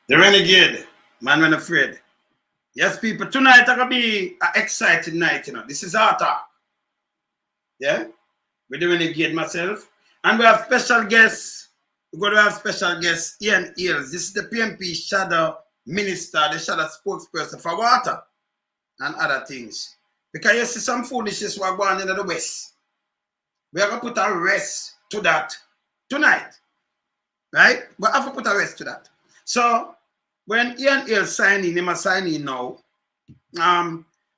The renegade, man when afraid. Yes, people, tonight are gonna be an exciting night, you know. This is our talk. Yeah? We're the renegade myself. And we have special guests. We're going to have special guest Ian Hayles. This is the PNP shadow minister, the shadow spokesperson for water and other things. Because you see some foolishness we're going into the West. We are going to put a rest to that tonight. Right? We have to put a rest to that. So, when Ian Hayles sign in, he must sign in now.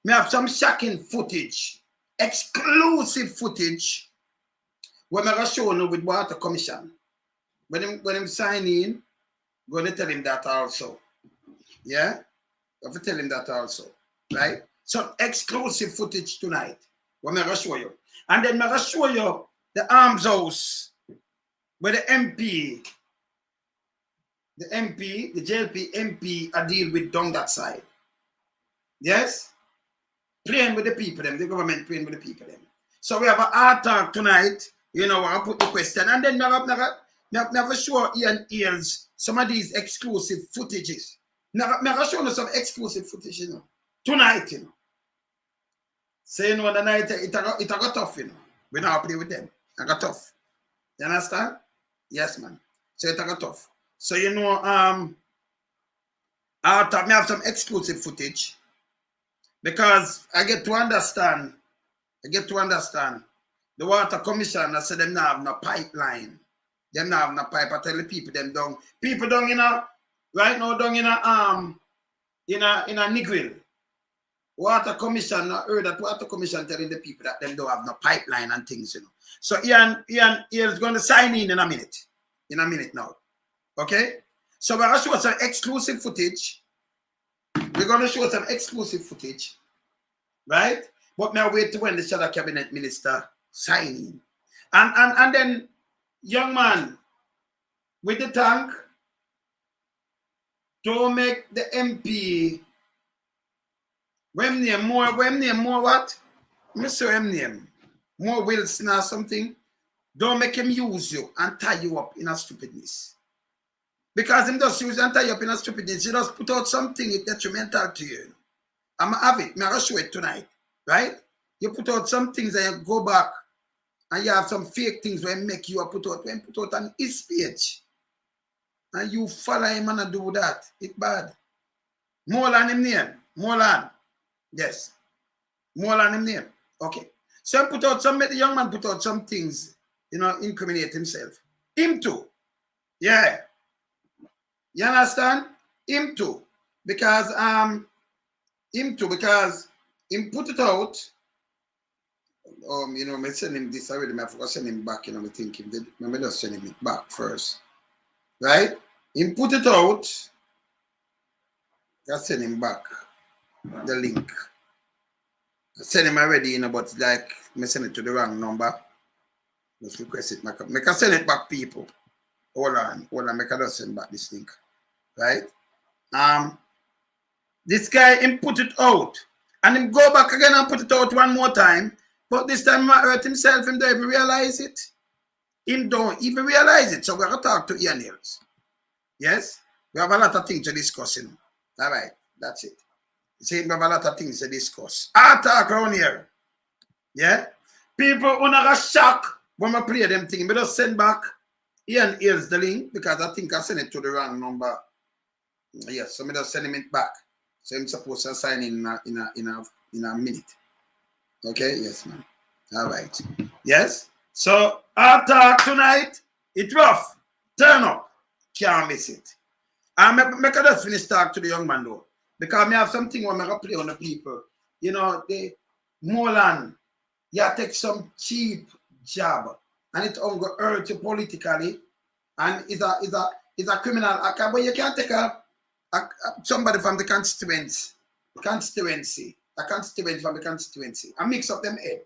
We have some shocking footage, exclusive footage, where I'm going to show you with Water Commission. When him sign in, going to tell him that also. Yeah? You have to tell him that also. Right? Some exclusive footage tonight. What I'm going to show you. And then I'm going to show you the arms house where the MP, the JLP MP are deal with down that side. Yes? Playing with the people, them, the government playing with the people. Them. So we have an art talk tonight. You know, I'll put the question. And then never show Ian Hayles some of these exclusive footages. Never show you some exclusive footage, you know. Tonight, you know. So, you know, the night, it got tough, you know. We now play with them. It got tough. You understand? Yes, man. So, it got tough. So, you know, I'll talk, me have some exclusive footage. Because I get to understand the Water Commission, I said them now have no pipeline. Them now have no pipe. I tell the people them down. People down in a right now down in a Negril. Water Commission, I heard that Water Commission telling the people that them don't have no pipeline and things, you know. So Ian is going to sign in a minute. In a minute now. Okay? So we're going to show some exclusive footage. We're going to show some exclusive footage. Right? But now wait to when the shadow cabinet minister sign in. And then young man with the tank to make the MP when name more what? Mr. name more Wilson or something. Don't make him use you and tie you up in a stupidness. Because him just use and tie you up in a stupidness. He just put out something detrimental to you. I'm gonna have it. I'm gonna show it tonight. Right? You put out some things and you go back and you have some fake things when make you put out on his page. And you follow him and do that. It's bad. Moreland him name. Moreland. Yes. Moreland him name. Okay. So the young man put out some things, you know, incriminate himself. Him too. Yeah. You understand? Him too. Because him put it out. You know, I send him this already. I forgot to send him back. You know, I think him did. I just send him back first, right? Him put it out. Just send him back the link. I send him already, you know, but like I send it to the wrong number. Just request it. Make I send it back, people. Hold on. Make I just send back this link, right? This guy him put it out. And him go back again and put it out one more time. But this time he hurt himself. Him don't even realize it. Him don't even realize it. So we're going to talk to Ian Hayles. Yes? We have a lot of things to discuss. You know? All right. That's it. See, we have a lot of things to discuss. I talk around here. Yeah? People who not shocked when we play them things. We just send back Ian Hayles the link because I think I sent it to the wrong number. Yes. So we just send him it back. So I'm supposed to sign in a minute. Okay, yes, man. All right. Yes. So our talk tonight, it's rough. Turn up. Can't miss it. I make just finish talk to the young man though. Because I have something where I play on the people. You know, the Moreland, you take some cheap job and it only hurt you politically and it's a criminal act. But you can't take somebody from the constituency from the constituency, and mix up them head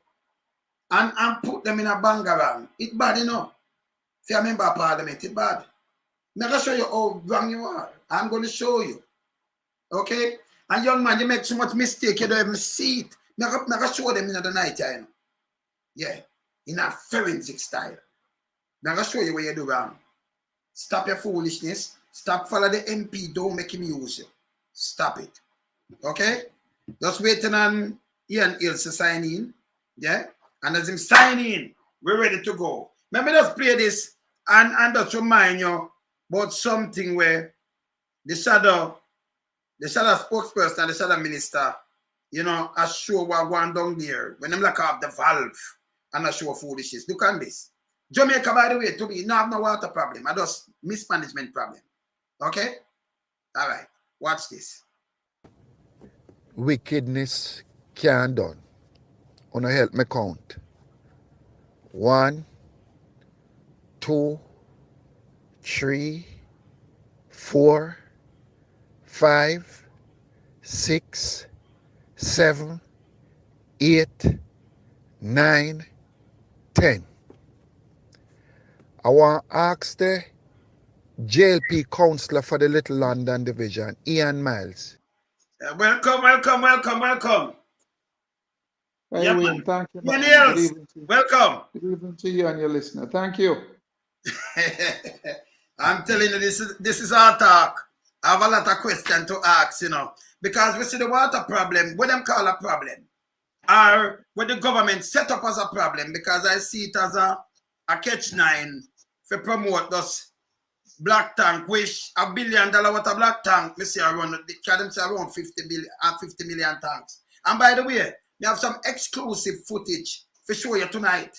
and put them in a bangarang. It's bad, you know. If you're a member of parliament, it's bad. I'm going to show you how wrong you are. I'm going to show you. Okay? And young man, you make so much mistake, you don't even see it. I'm going to show them in the night, you know. Yeah. In a forensic style. I'm going to show you what you do wrong. Stop your foolishness. Stop follow the MP. Don't make him use you. Stop it. Okay? Just waiting on Ian Hills to sign in. Yeah? And as him sign in, we're ready to go. Let me just play this and just remind you about something where the shadow spokesperson and the shadow minister, you know, I show what going down there when them lock off the valve and I show foolishness. Look at this. Jamaica, by the way, to me, no have no water problem. I just mismanagement problem. Okay? All right. Watch this. Wickedness can't done. Wanna help me count. 1, 2, 3, 4, 5, 6, 7, 8, 9, 10. I want to ask the JLP councillor for the Little London Division, Ian Miles. Welcome. Hey, Yeah, William, thank you. Ian Good Hills, evening to you. welcome. Good evening to you and your listener. Thank you. I'm telling you, this is our talk. I have a lot of questions to ask, you know, because we see the water problem, what them call a problem, or what the government set up as a problem, because I see it as a catch-9 for promote this black tank, which $1 billion water black tank, me see around, them say around 50 million tanks. And by the way, we have some exclusive footage for show you tonight.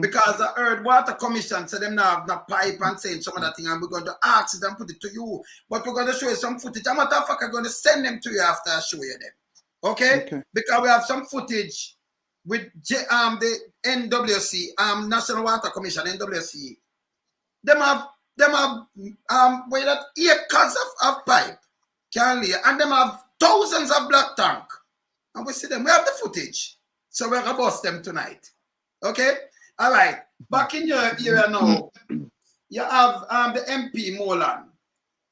Because I heard Water Commission say them now have no pipe and saying some other thing, and we're going to ask them put it to you. But we're going to show you some footage. I'm matter of fact, I'm going to send them to you after I show you them. Okay? Because we have some footage with the NWC, National Water Commission, NWC. Them have where that acres of pipe can lay, and them have thousands of black tank. And we see them. We have the footage. So we're going to bust them tonight. Okay? All right. Back in your area now, you have the MP Moreland.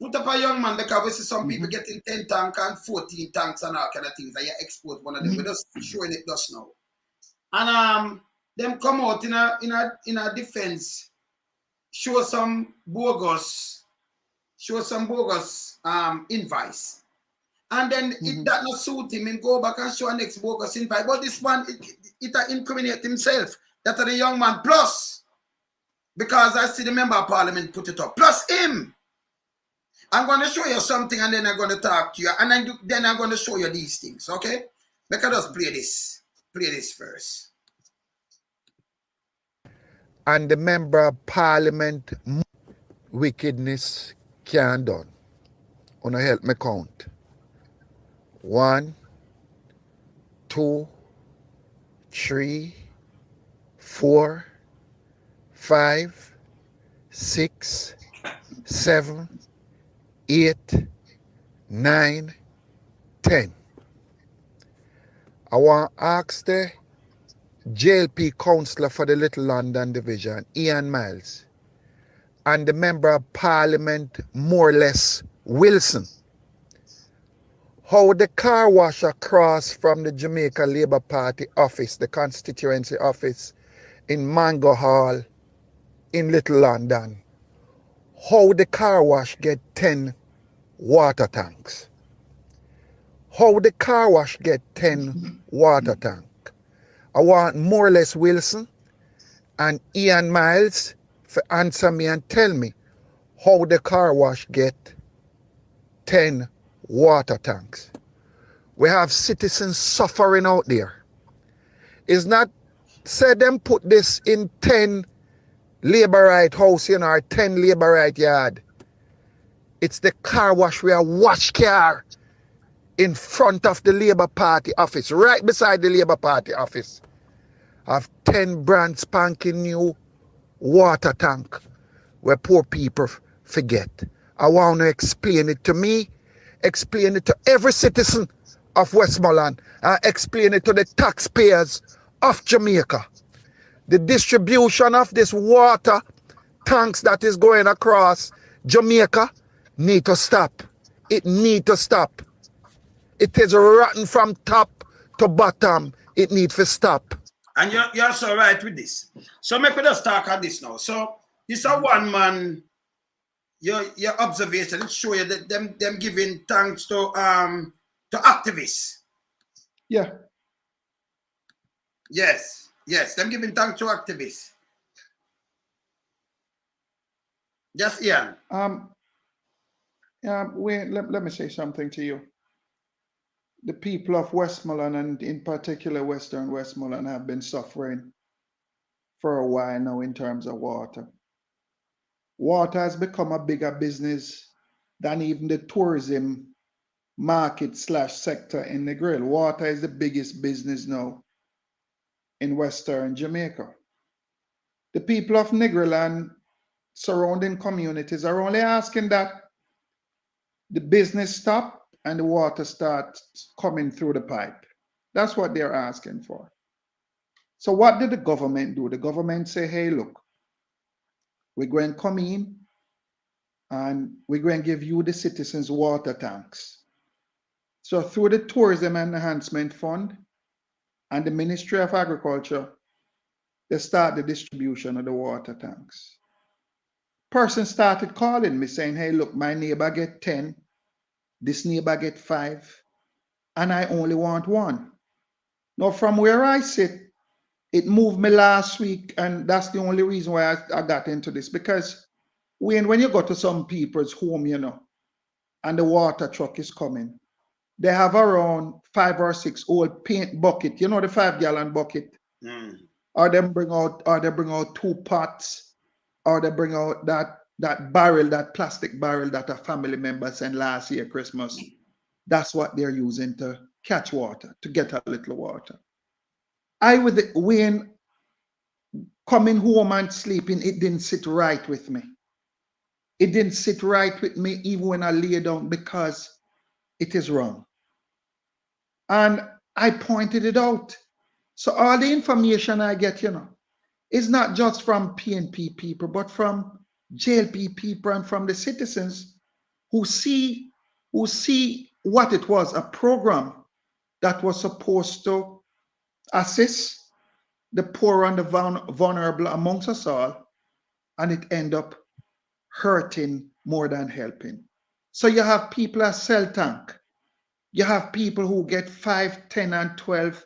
Put up a young man because we see some people getting 10 tanks and 14 tanks and all kind of things. And you export one of them. We're just showing it just now. And them come out in a defense, show some bogus invoice. And then it that not suit him and go back and show an next bogus invite. But this one, it incriminate himself. That the young man, plus, because I see the member of parliament put it up, plus him. I'm going to show you something and then I'm going to talk to you. And then I'm going to show you these things, okay? Let us just play this. Play this first. And the member of parliament, wickedness can't done. Wanna help me count. 1, 2, 3, 4, 5, 6, 7, 8, 9, 10. I want to ask the JLP councillor for the Little London Division, Ian Miles, and the member of parliament, more or less, Wilson, how the car wash across from the Jamaica Labour Party office, the constituency office in Mango Hall in Little London, how the car wash get 10 water tanks. How the car wash get 10 water tank. I want more or less Wilson and Ian Miles to answer me and tell me how the car wash get 10 water tanks. We have citizens suffering out there. It's not say them put this in 10 labor right house, you know, or 10 labor right yard. It's the car wash where wash car in front of the Labour Party office, right beside the Labour Party office. Have 10 brand spanking new water tank where poor people forget. I want to explain it to me, explain it to every citizen of Westmoreland, and explain it to the taxpayers of Jamaica. The distribution of this water tanks that is going across Jamaica need to stop. It need to stop. It is rotten from top to bottom. It needs to stop. And you're so right with this. So make us talk on this now. So this is a one-man your observation, it show you that them giving thanks to activists. Yeah. Yes, them giving thanks to activists. Yes, Ian. Let me say something to you. The people of Westmoreland, and in particular Western Westmoreland, have been suffering for a while now in terms of water. Water has become a bigger business than even the tourism market / sector in the grill. Water is the biggest business now in Western Jamaica. The people of Negril and surrounding communities are only asking that the business stop and the water starts coming through the pipe. That's what they're asking for. So what did the government do? The government say, hey, look, we're going to come in and we're going to give you the citizens water tanks. So through the Tourism Enhancement Fund and the Ministry of Agriculture, they start the distribution of the water tanks. Person started calling me saying, hey, look, my neighbor get 10, this neighbor get 5, and I only want 1. Now, from where I sit, it moved me last week, and that's the only reason why I got into this, because when you go to some people's home, and the water truck is coming, they have around 5 or 6 old paint bucket, the 5-gallon bucket, or they bring out 2 pots, or they bring out that barrel, that plastic barrel that a family member sent last year Christmas. That's what they're using to catch water, to get a little water. When coming home and sleeping, it didn't sit right with me. It didn't sit right with me even when I lay down, because it is wrong. And I pointed it out. So all the information I get, is not just from PNP people, but from JLP people and from the citizens who see what it was, a program that was supposed to assist the poor and the vulnerable amongst us all, and it end up hurting more than helping. So you have people at sell tank. You have people who get 5, 10, and 12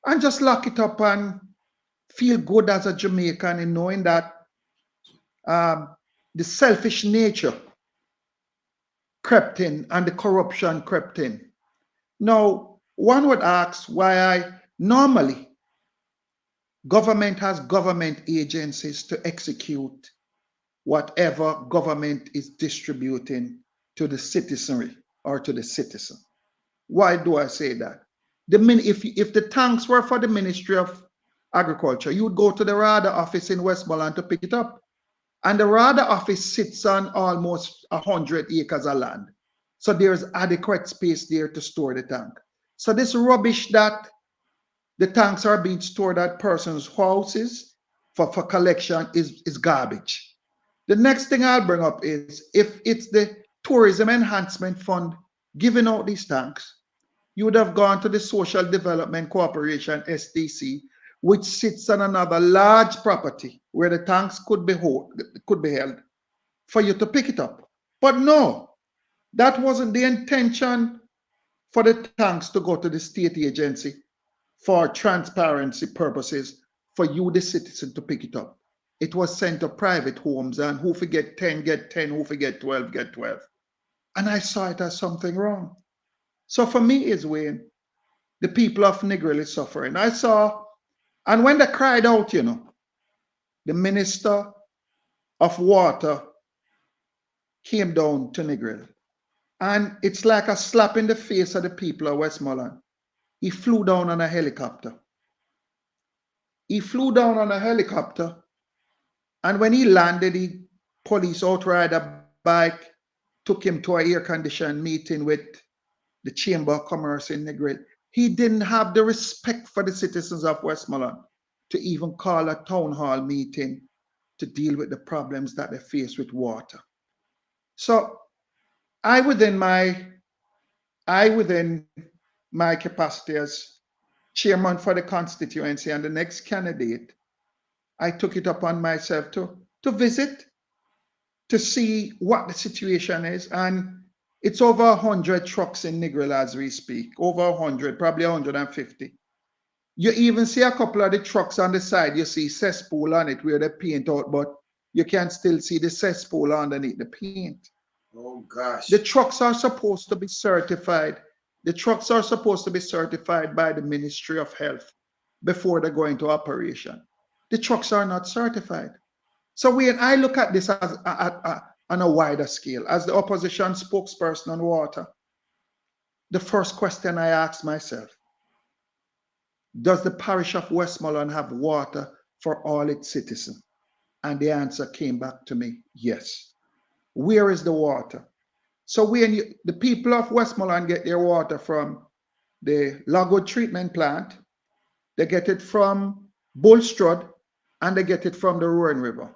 and just lock it up and feel good as a Jamaican in knowing that the selfish nature crept in and the corruption crept in. Now, one would ask why normally government has government agencies to execute whatever government is distributing to the citizenry or to the citizen. Why do I say that? If the tanks were for the Ministry of Agriculture, you would go to the RADA office in Westmoreland to pick it up. And the RADA office sits on almost 100 acres of land. So there's adequate space there to store the tank. So this rubbish that the tanks are being stored at persons' houses for collection is garbage. The next thing I'll bring up is, if it's the Tourism Enhancement Fund giving out these tanks, you would have gone to the Social Development Corporation, SDC, which sits on another large property where the tanks could be held for you to pick it up. But no, that wasn't the intention for the tanks to go to the state agency for transparency purposes, for you, the citizen, to pick it up. It was sent to private homes, and who forget 10 get 10, who forget 12 get 12. And I saw it as something wrong. So for me, is when the people of Negril is suffering. I saw, and when they cried out, the Minister of Water came down to Negril. And it's like a slap in the face of the people of Westmoreland. He flew down on a helicopter. He flew down on a helicopter, and when he landed, the police outride a bike, took him to an air-conditioned meeting with the Chamber of Commerce in Negril. He didn't have the respect for the citizens of Westmoreland to even call a town hall meeting to deal with the problems that they face with water. So I, within my capacity as chairman for the constituency and the next candidate, I took it upon myself to visit to see what the situation is. And it's over 100 trucks in Negril as we speak, over 100, probably 150. You even see a couple of the trucks on the side, you see cesspool on it where they paint out, but you can still see the cesspool underneath the paint. Oh gosh. The trucks are supposed to be certified. The trucks are supposed to be certified by the Ministry of Health before they go into operation. The trucks are not certified. So when I look at this as on a wider scale, as the opposition spokesperson on water, the first question I asked myself, does the parish of Westmoreland have water for all its citizens? And the answer came back to me, yes. Where is the water? So when the people of Westmoreland get their water from the Lagwood treatment plant, they get it from Bulstrode, and they get it from the Rowan River.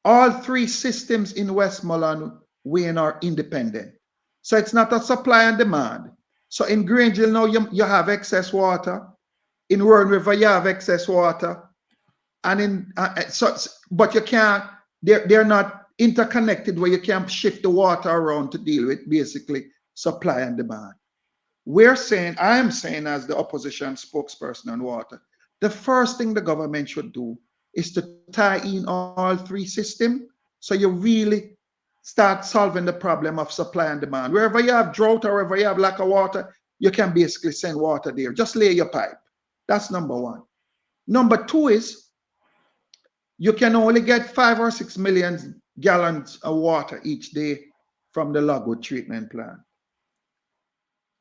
All three systems in Westmoreland, Wayne, are independent. So it's not a supply and demand. So in Grangeville now you have excess water. In Rowan River you have excess water. And but you can't, they're not interconnected where you can shift the water around to deal with basically supply and demand. I am saying as the opposition spokesperson on water, the first thing the government should do is to tie in all three systems so you really start solving the problem of supply and demand. Wherever you have drought or wherever you have lack of water, you can basically send water there. Just lay your pipe. That's number one. Number two is you can only get 5 or 6 million gallons of water each day from the Lagwood treatment plant.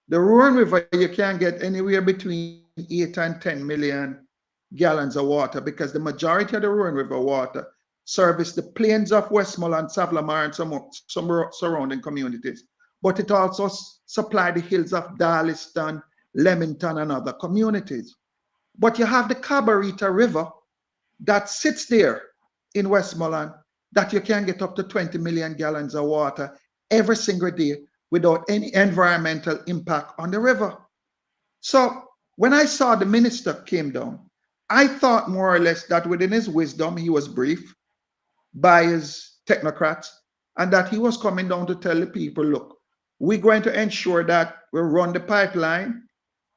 The Rowan River, you can get anywhere between 8 and 10 million gallons of water because the majority of the Rowan River water service the plains of Westmoreland, Savlamar, and some surrounding communities. But it also supply the hills of Darliston, Leamington, and other communities. But you have the Cabarita River that sits there in Westmoreland that you can get up to 20 million gallons of water every single day without any environmental impact on the river. So when I saw the minister came down, I thought more or less that within his wisdom, he was briefed by his technocrats and that he was coming down to tell the people, look, we're going to ensure that we run the pipeline.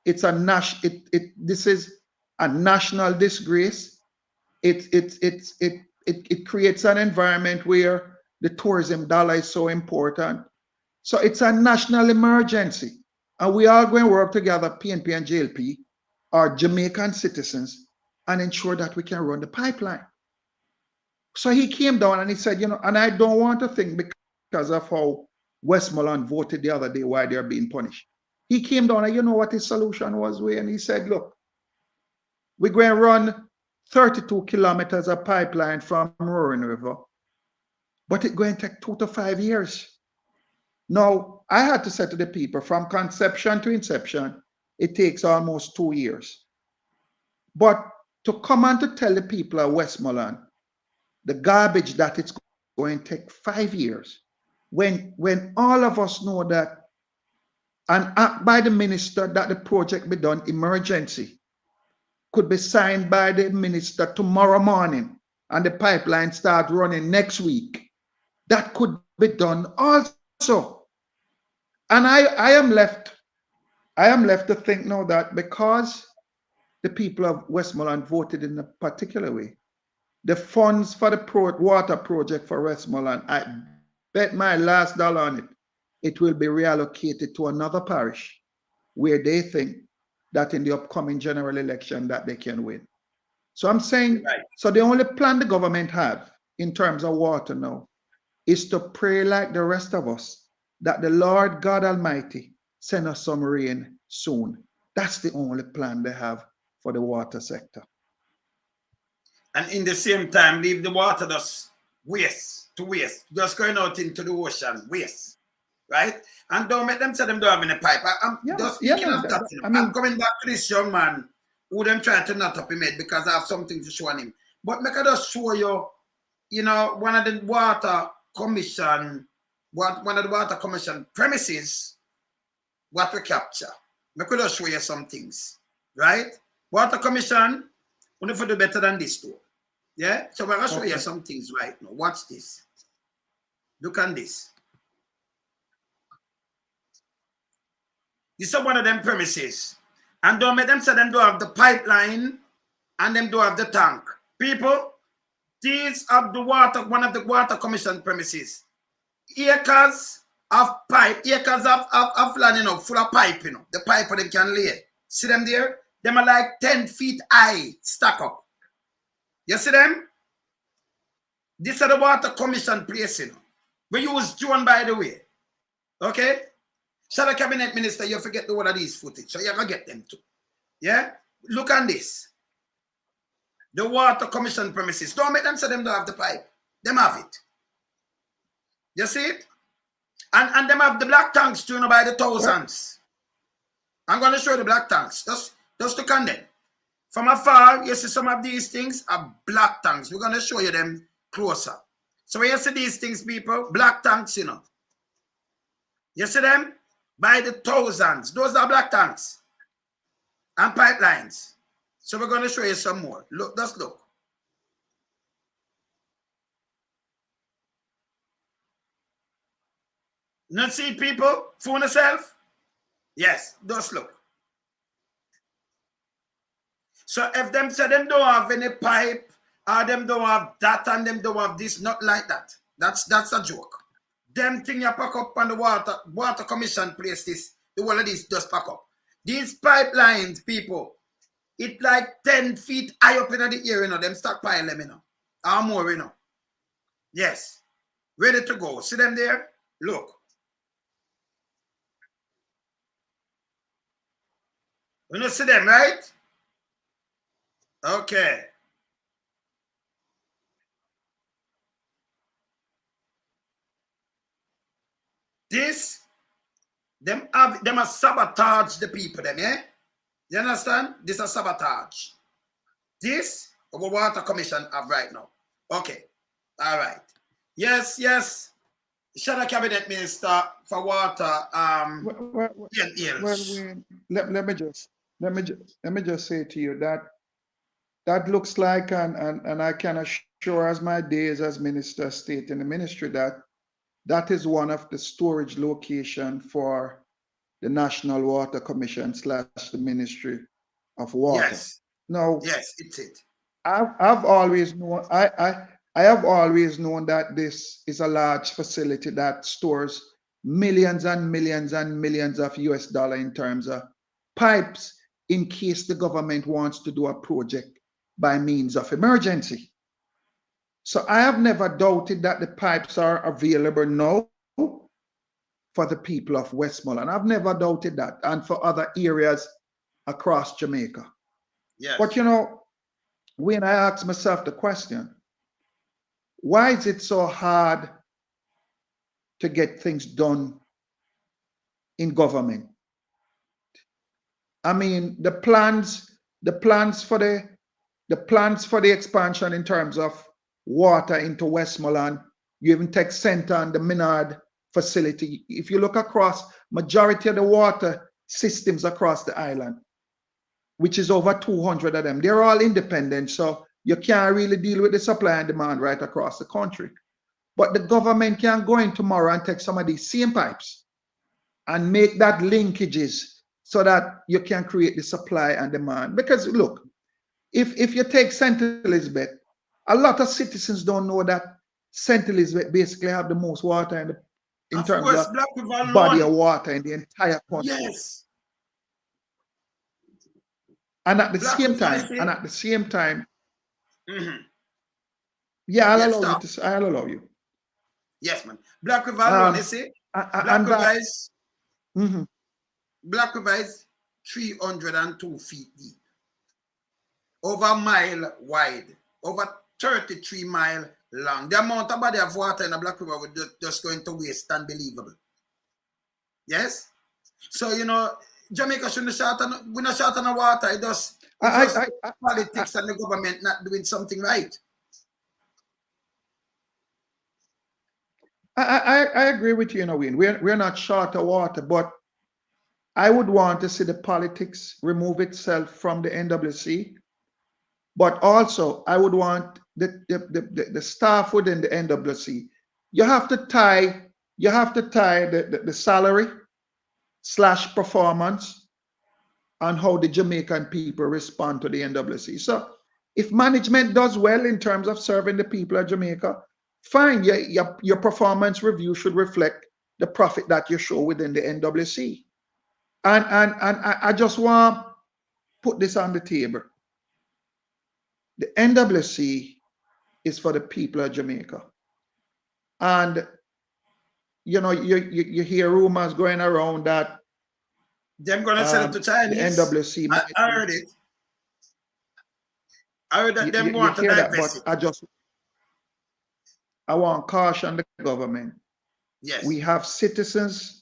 This is a national disgrace. It creates an environment where the tourism dollar is so important. So it's a national emergency. And we are going to work together, PNP and JLP, our Jamaican citizens, and ensure that we can run the pipeline. So he came down and he said, and I don't want to think because of how Westmoreland voted the other day why they're being punished. He came down and you know what his solution was, and he said, look, we're going to run 32 kilometers of pipeline from Rowan River, but it's going to take 2 to 5 years. Now, I had to say to the people, from conception to inception, it takes almost 2 years. But to come and to tell the people of Westmoreland the garbage that it's going to take 5 years, when all of us know that an act by the minister that the project be done emergency could be signed by the minister tomorrow morning and the pipeline start running next week. That could be done also. And I am left to think now that because the people of Westmoreland voted in a particular way, the funds for the water project for Westmoreland, I bet my last dollar on it, it will be reallocated to another parish where they think that in the upcoming general election that they can win. So I'm saying, right. So the only plan the government have in terms of water now is to pray like the rest of us that the Lord God Almighty send us some rain soon. That's the only plan they have for the water sector. And in the same time, leave the water just waste, just going out into the ocean, waste, right? And don't make them say them don't have any pipe. I'm coming back to this young man who them try to knot up him head because I have something to show on him. But make I just show you, one of the water commission premises, what we capture. Make I just show you some things, right? Water commission, we need to do better than this too. Yeah? So we're going to show you some things right now. Watch this. Look on this. This is one of them premises. And don't make them say them don't have the pipeline and them don't have the tank. People, these are the water, one of the water commission premises. Acres of pipe, acres of land, you know, full of pipe, you know. The pipe for them can lay. See them there? Them are like 10 feet high, stack up. You see them? This is the water commission place, you know. We use drone, by the way. Okay? Shadow Cabinet Minister, you forget the one of these footage, so you're going to get them too. Yeah? Look on this. The water commission premises. Don't make them say them don't have the pipe. Them have it. You see it? And them have the black tanks too, you know, by the thousands. I'm going to show you the black tanks. Just to condemn. From afar, you see some of these things are black tanks. We're going to show you them closer. So when you see these things, people, black tanks, you know. You see them? By the thousands. Those are black tanks. And pipelines. So we're going to show you some more. Look, just look. Not see people? Phone yourself? Yes, just look. So if them say them don't have any pipe, or them don't have that, and them don't have this, not like that. That's a joke. Them thing you pack up on the water commission place this, the whole of this just pack up. These pipelines, people, it like 10 feet high up in the air, you know, them stockpile them, you know. Or more, you know. Yes. Ready to go. See them there? Look. You know, see them, right? Okay. This, them are sabotage the people, them, yeah? You understand? This is sabotage. This, our water commission have right now. Okay. All right. Yes, yes. Shadow Cabinet Minister for Water, let me just say to you that looks like, and I can assure as my days as Minister of State in the ministry that is one of the storage location for the National Water Commission / the Ministry of Water. Yes. Now, yes, it's it. I've always known I have always known that this is a large facility that stores millions and millions and millions of US dollar in terms of pipes in case the government wants to do a project by means of emergency. So I have never doubted that the pipes are available now for the people of Westmoreland. I've never doubted that, and for other areas across Jamaica. Yes. But you know, when I ask myself the question, why is it so hard to get things done in government? I mean, the plans for the expansion in terms of water into Westmoreland, you even take Center and the Minard facility. If you look across, majority of the water systems across the island, which is over 200 of them, they're all independent, so you can't really deal with the supply and demand right across the country. But the government can go in tomorrow and take some of these same pipes and make that linkages so that you can create the supply and demand. Because look, if you take St. Elizabeth, a lot of citizens don't know that St. Elizabeth basically have the most water in terms of body of water in the entire country. Yes. And at the same time, yeah, I'll allow you. Yes, man. Black River alone, you see? Black River is 302 feet deep. Over a mile wide. Over 33 miles long. The amount of body of water in the Black River would just going to waste, unbelievable. Yes? So, you know, Jamaica shouldn't short on, we're not short on the water. It does politics and the government not doing something right. I agree with you, you know, Wayne. We're not short of water, but I would want to see the politics remove itself from the NWC. But also, I would want the staff within the NWC you have to tie the salary / performance and how the Jamaican people respond to the NWC. So if management does well in terms of serving the people of Jamaica, fine, your performance review should reflect the profit that you show within the NWC. And I just want to put this on the table. The NWC is for the people of Jamaica. And you know, you hear rumors going around that they're gonna sell it to Chinese. The NWC. I heard it. I heard that them want to divest it. But I want to caution the government. Yes. We have citizens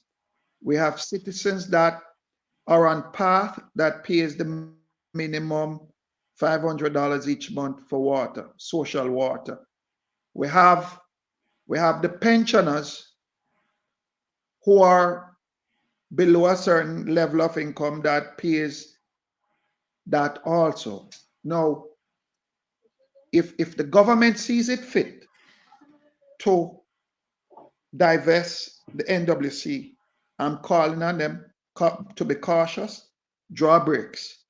that are on path that pays the minimum $500 each month for water, social water. We have the pensioners who are below a certain level of income that pays that also. Now, if the government sees it fit to divest the NWC, I'm calling on them to be cautious, draw breaks.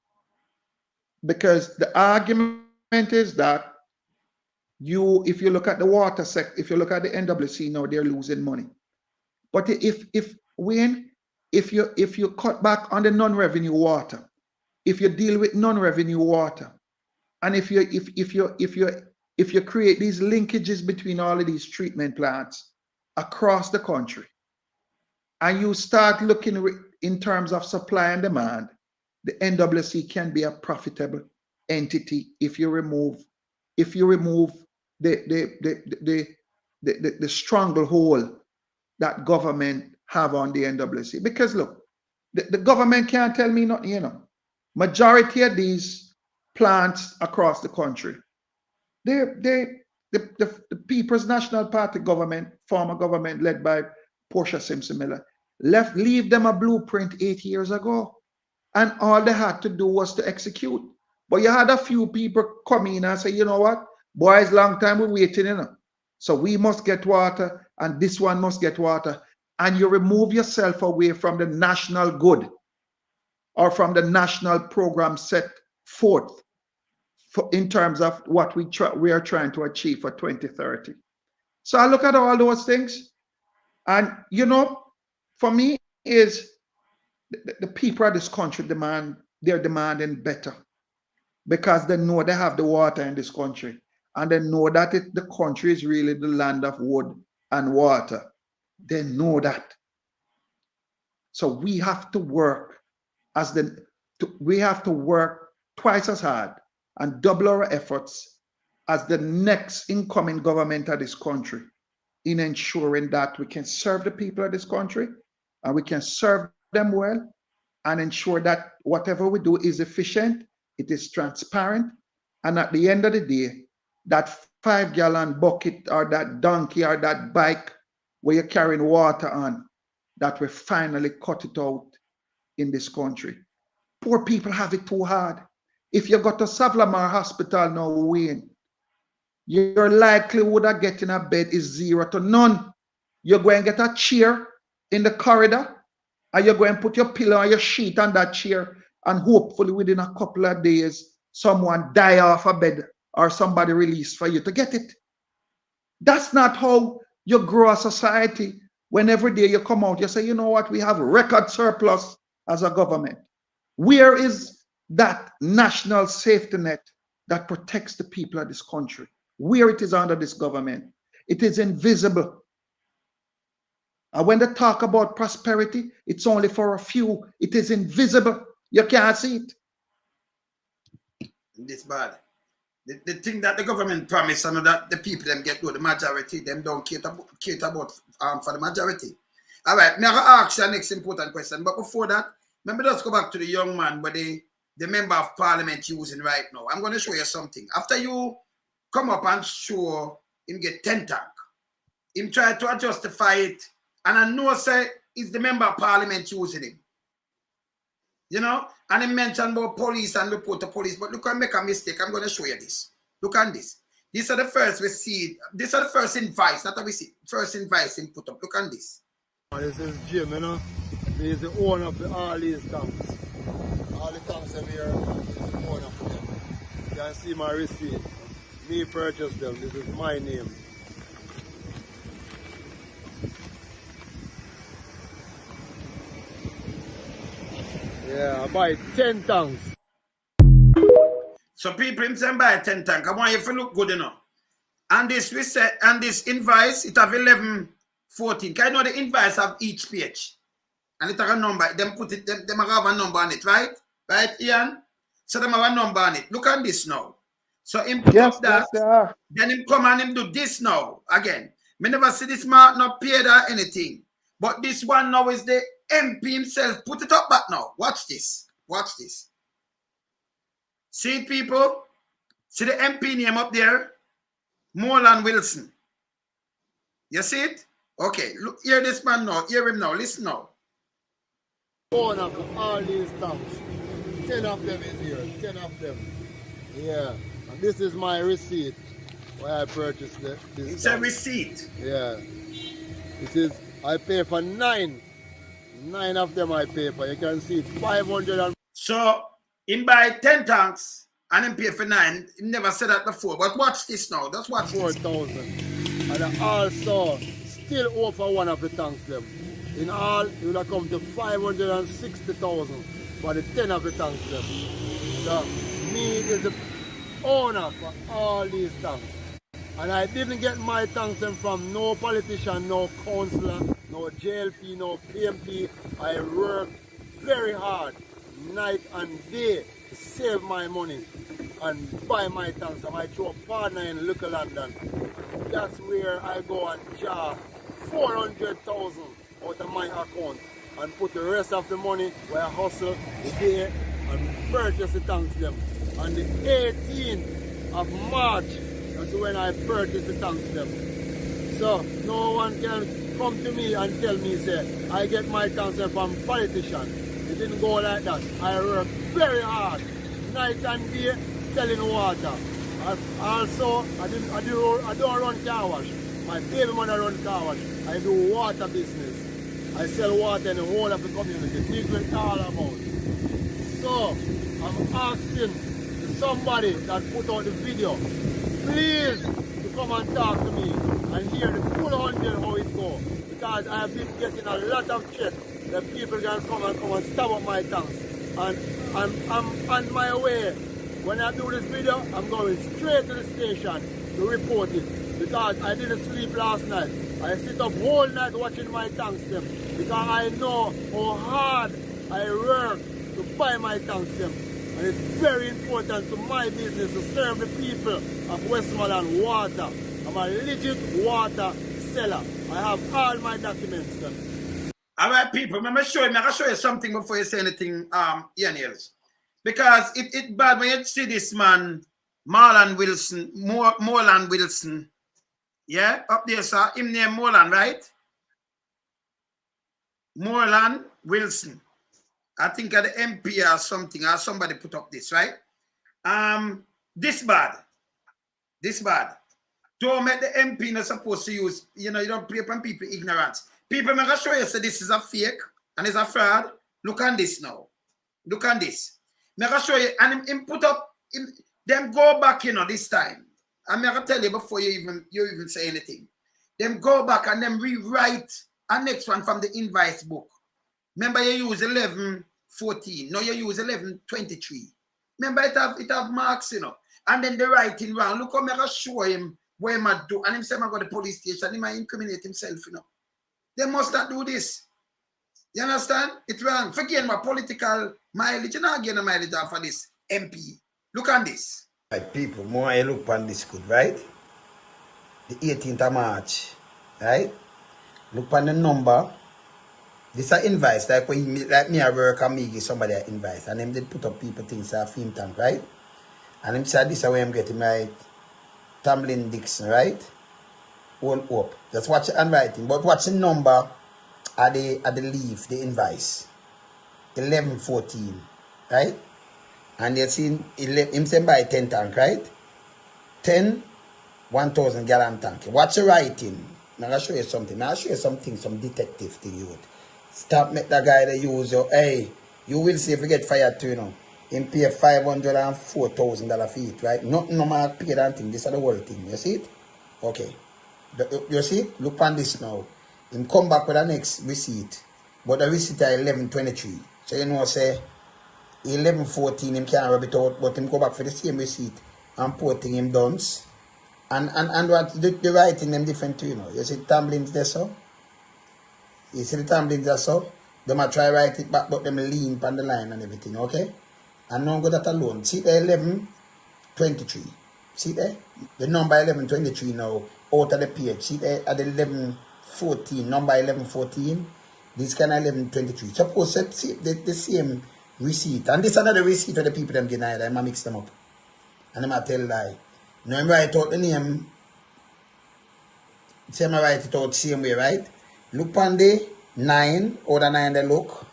Because the argument is that if you look at the water sector, if you look at the NWC now, they're losing money. But if you cut back on the non-revenue water, if you deal with non-revenue water, and if you create these linkages between all of these treatment plants across the country, and you start looking in terms of supply and demand, the NWC can be a profitable entity if you remove the stranglehold that government have on the NWC. Because look, the government can't tell me nothing, you know. Majority of these plants across the country, the People's National Party government, former government led by Portia Simpson Miller, leave them a blueprint 8 years ago. And all they had to do was to execute. But you had a few people come in and say, you know what, boys, long time we're waiting, you know. So we must get water, and this one must get water. And you remove yourself away from the national good or from the national program set forth in terms of what we are trying to achieve for 2030. So I look at all those things, and you know, for me is the people of this country they're demanding better, because they know they have the water in this country, and they know that the country is really the land of wood and water. They know that. So we have to work we have to work twice as hard and double our efforts as the next incoming government of this country in ensuring that we can serve the people of this country, and we can serve them well, and ensure that whatever we do is efficient, it is transparent, and at the end of the day, that 5-gallon bucket or that donkey or that bike where you're carrying water on, that we finally cut it out in this country. Poor people have it too hard. If you go to Savlamar Hospital now, Wayne, your likelihood of getting a bed is 0 to none. You're going to get a chair in the corridor, and you're going to put your pillow or your sheet on that chair, and hopefully within a couple of days, someone die off a bed or somebody released for you to get it. That's not how you grow a society. When every day you come out, you say, you know what, we have record surplus as a government. Where is that national safety net that protects the people of this country? Where it is under this government? It is invisible. And when they talk about prosperity, it's only for a few. It is invisible. You can't see it. This bad. The thing that the government promised and that the people them get to the majority, them don't cater about for the majority. All right, now I'll ask you the next important question. But before that, let me just go back to the young man, but the member of parliament using right now. I'm going to show you something. After you come up and show him get 10 tank, him try to justify it, and I know say it's the member of parliament using him. You know, and he mentioned about police and report to police, but look, I make a mistake. I'm going to show you this. Look at this. These are the first receipt. These are the first invoice, not a receipt. First invoice in put up. Look on this. This is Jim, you know. He is the owner of all these tanks. All the tanks over here, he is the owner of them. You can see my receipt. Me purchased them. This is my name. Yeah, I buy 10 tanks. So people him say buy 10 tank. I want you to look good enough. And this reset and this invoice, it have 11, 14. Can you know the invoice of each page? And it have a number. Them put it, them have a number on it, right? Right, Ian? So them have a number on it. Look at this now. So him put up that, then him come and him do this now again. Me never see this man not paid or anything. But this one now is the MP himself. Put it up back now. Watch this. Watch this. See it, people? See the MP name up there? Moreland Wilson. You see it? Okay, look, hear this man now. Hear him now. Listen now. Owner of all these tanks. 10 of them is here. 10 of them. Yeah. And this is my receipt where I purchased this. It's a receipt. Yeah. It is, I pay for 9. 9 of them I pay for. You can see it, 500 and... So, in buy 10 tanks and then pay for 9. He never said that before. But watch this now. Just watch 4,000. And I also still offer one of the tanks them. In all, it will have come to 560,000 for the 10 of the tanks them. So, me is the owner for all these tanks. And I didn't get my tanks them from no politician, no councillor, no JLP, no PNP. I work very hard, night and day, to save my money and buy my tanks. And I throw a partner in Little London. That's where I go and jar 400,000 out of my account and put the rest of the money where I hustle the day and purchase the tanks them. On the 18th of March, that's when I purchased the tanks them. So no one can come to me and tell me, say, I get my tanks from politicians. It didn't go like that. I work very hard, night and day, selling water. Also, I don't run car wash. My baby mother run car wash. I do water business. I sell water in the whole of the community. People all about. So, I'm asking somebody that put out the video, please to come and talk to me and hear the full 100 how it goes. Because I have been getting a lot of checks that people can come and stab up my tanks. And I'm on my way. When I do this video, I'm going straight to the station to report it. Because I didn't sleep last night. I sit up whole night watching my tanks them. Because I know how hard I work to buy my tanks them. And it's very important to my business to serve the people of Westmoreland water. I'm a legit water seller. I have all my documents then. All right, people, I'm going to show you something before you say anything, Ian Hayles. Because it's bad when you see this man, Moreland Wilson, yeah, up there, sir, him name Moreland, right? Moreland Wilson. I think at the MP or something, or somebody put up this, right? This bad. Don't make the MP not supposed to use, you don't play upon people ignorance. People, I'm going to show you, so this is a fake and it's a fraud. Look on this now. Look on this. I'm going to show you, and him put up, them go back, this time. I'm going to tell you before you even say anything. Them go back and them rewrite a next one from the invoice book. Remember you use 11:14. Now you use 11:23. Remember it have marks, And then the writing wrong. Look how I'm going to show him what he might do. And him say I'm going to go to the police station. He might incriminate himself, They must not do this. You understand? It's wrong. Forget my political mileage. You're not getting a mileage off of this MP. Look on this. Right, people, more I look on this good, right? The 18th of March, right? Look on the number. This is an invoice, like when me I work and me give somebody an invoice. And them did put up people things a film tank, right? And them said this is where I'm getting right. Tamlin Dixon, right? All up. Just watch the handwriting. But watch the number at the leaf, the invoice. 11:14, right? And you seen him send by 10 tank, right? 10 1,000 gallon tank. Watch the writing. I'm going to show you something. I'll show you something, some detective thing you would. Stop make that guy that use your, hey, you will see if you get fired too, you know. Him pay $504,000 for it, right? Nothing no more paid than thing. This is the whole thing. You see it? Okay. You see it? Look on this now. Him come back with the next receipt. But the receipt is 1123. So you know say 1114 him can't rub it out, but him go back for the same receipt and putting him done. And what the writing them different too, you know. You see the tamblings there so? You see the tamblings there so? They might try write it back, but them lean on the line and everything, okay? And now go that alone. See the 1123. See there? The number 1123 now out of the page. See there at the 1114, number 1114. This kind of 1123. Suppose see the same receipt. And this another receipt of the people them deny that. I mix them up. And I tell lie. Now I write out the name. See I write it out same way, right? Look on the 9, or the 9 they look.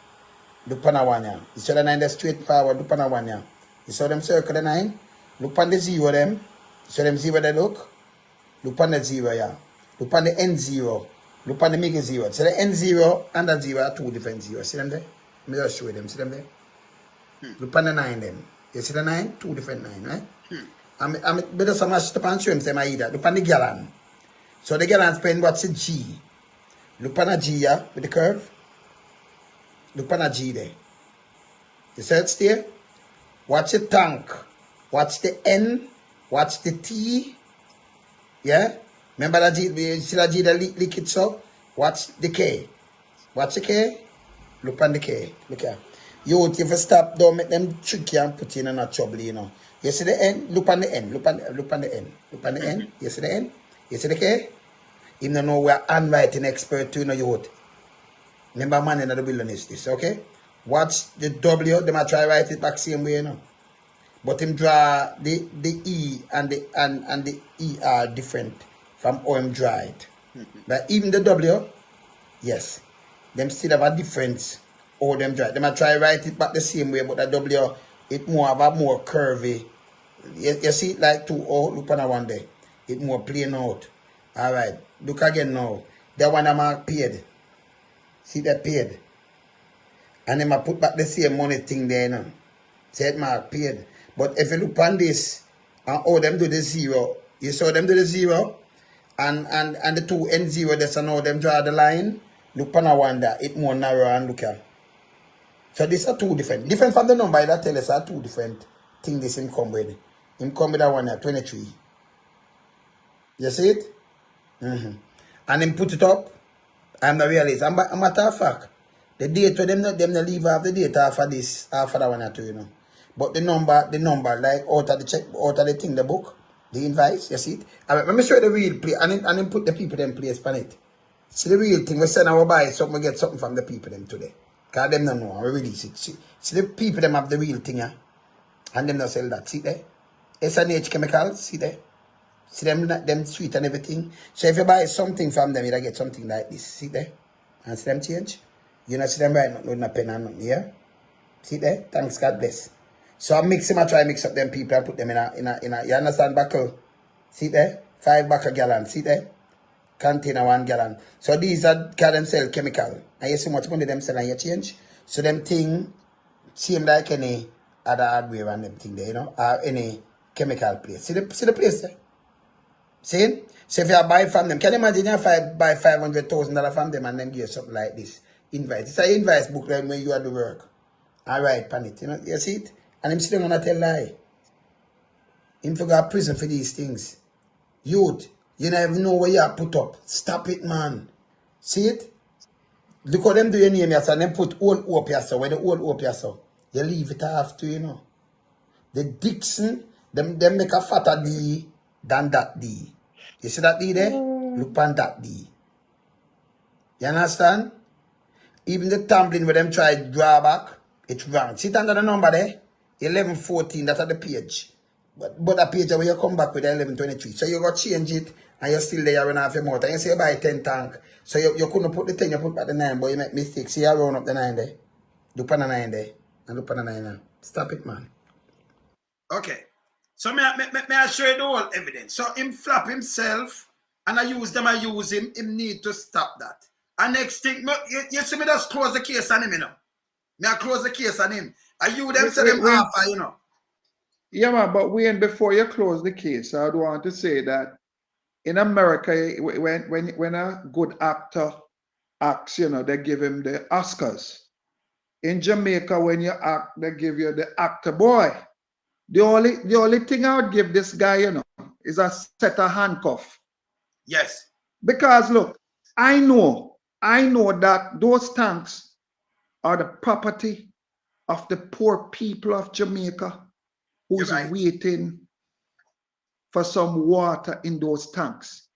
Look on the 1 here. You saw the 9 they straight forward, look on the 1 here. You saw them circle the 9. Look on the 0 them. You saw them 0 they look. Look on the 0 here. Look on the N0. Look on the mega 0. So the N0 and the 0 are two different zeros. See them there? Let me just show you them. See them there? Look on the 9 them. You see the 9? Two different 9, right? I'm better so much to punch them, say my either. Look on the gallon. So the gallon spend what's a G. Look on a G here with the curve. Look on a G there. You see it's there? Watch the tank. Watch the N. Watch the T. Yeah? Remember that G, you see that G that leak it so? Watch the K. Watch the K. Look on the K. Look here. You if you stop, don't make them tricky and put in a trouble, you know. You see the N? Look on the N. Look on the N. Look on the N. You see the N? You see the K? Even though no, we're handwriting expert too, you know, youth. Remember man in the building is this, okay? Watch the W, they might try write it back same way, you know. But him draw the E and the E are different from how him draw it. But even the W, yes, them still have a difference how them draw it. They might try write it back the same way, but the W, it more have a more curvy. You see it like 2O, look on the one there. It more plain out. Alright, look again now. That one I'm paid. See that paid? And then I put back the same money thing there now. See it mark paid. But if you look on this, and how them do the 0, you saw them do the 0, and the 2 N0, that's how them draw the line. Look on a one there, it more narrow and look here. So these are two different. Different from the number that tell us are two different things this him come with. Him come with that one here, 23. You see it? And then put it up. I'm not realize. A matter of fact, the date for them not leave off the date after this, after that one or two, you know. But the number, like out of the check, out of the thing, the book, the invoice, you see it? Alright, let me show you the real place and then put the people them place on it. See the real thing, we send our buy something, we get something from the people them today. Because them don't know, and we release it. See the people them have the real thing, yeah? And them not sell that. See there? SNH chemicals, see there? See them sweet and everything. So if you buy something from them, you get something like this. See there? And see them change? You know, see them right nothing with a pen and nothing, yeah? See there? Thanks, God bless. So I try mix up them people and put them in a you understand, buckle? See there? 5 buckle gallon, see there? Container 1 gallon. So these are can them sell chemical. And you see much money them sell and you change. So them thing seem like any other hardware and them thing there, you know, or any chemical place. See the place there? See? So if you buy from them, can you imagine if I buy $500,000 from them and then give something like this? Invoice. It's an invoice book like when you are the work. I write on it, you know, you see it? And him still gonna tell lie. Him to go to prison for these things. Youth, you never know where you are put up. Stop it, man. See it? Look how them do your name, yes, and then put old hope, yes, where the old hope, yes, you leave it after, you know. The Dixon, them make a fatter D than that D. You see that D there? Look on that D. You understand? Even the tumbling where them try to draw back, it's wrong. See it under the number there? 1114, that's at the page. But the page where you come back with the 1123. So you got to change it and you're still there, you run off your mouth. And you say you buy 10 tank. So you couldn't put the 10, you put back the 9, but you make mistakes. See you round up the 9 there. Look on the 9 there. And look on the 9 now. Stop it, man. Okay. So may I show you the whole evidence. So him flap himself, and I use him. Him need to stop that. And next thing, you see me just close the case on him, you know. Me I close the case on him. And you them say them half, you know. Yeah, man, but before you close the case, I would want to say that in America, when a good actor acts, you know, they give him the Oscars. In Jamaica, when you act, they give you the actor boy. The only thing I would give this guy, you know, is a set of handcuff. Yes. Because look, I know that those tanks are the property of the poor people of Jamaica who's waiting for some water in those tanks.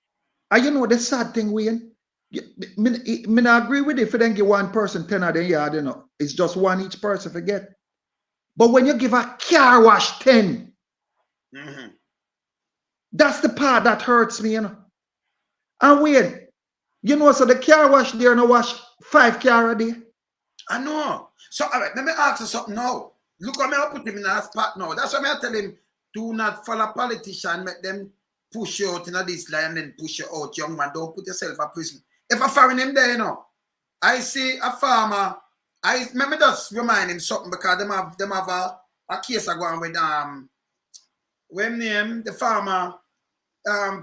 And you know the sad thing, Wayne, I agree with it if you then give one person 10 of the yard, you know, it's just one each person forget. But when you give a car wash 10, that's the part that hurts me, you know. And Wayne, you know, so the car wash there no wash 5 car a day. I know. So all right, let me ask you something now. Look how I put him in a spot now. That's why I tell him, do not follow politicians, make them push you out in this line and then push you out, young man. Don't put yourself in prison. If I find him there, you know, I see a farmer. Let me just remind him something because them have a case going with when name the farmer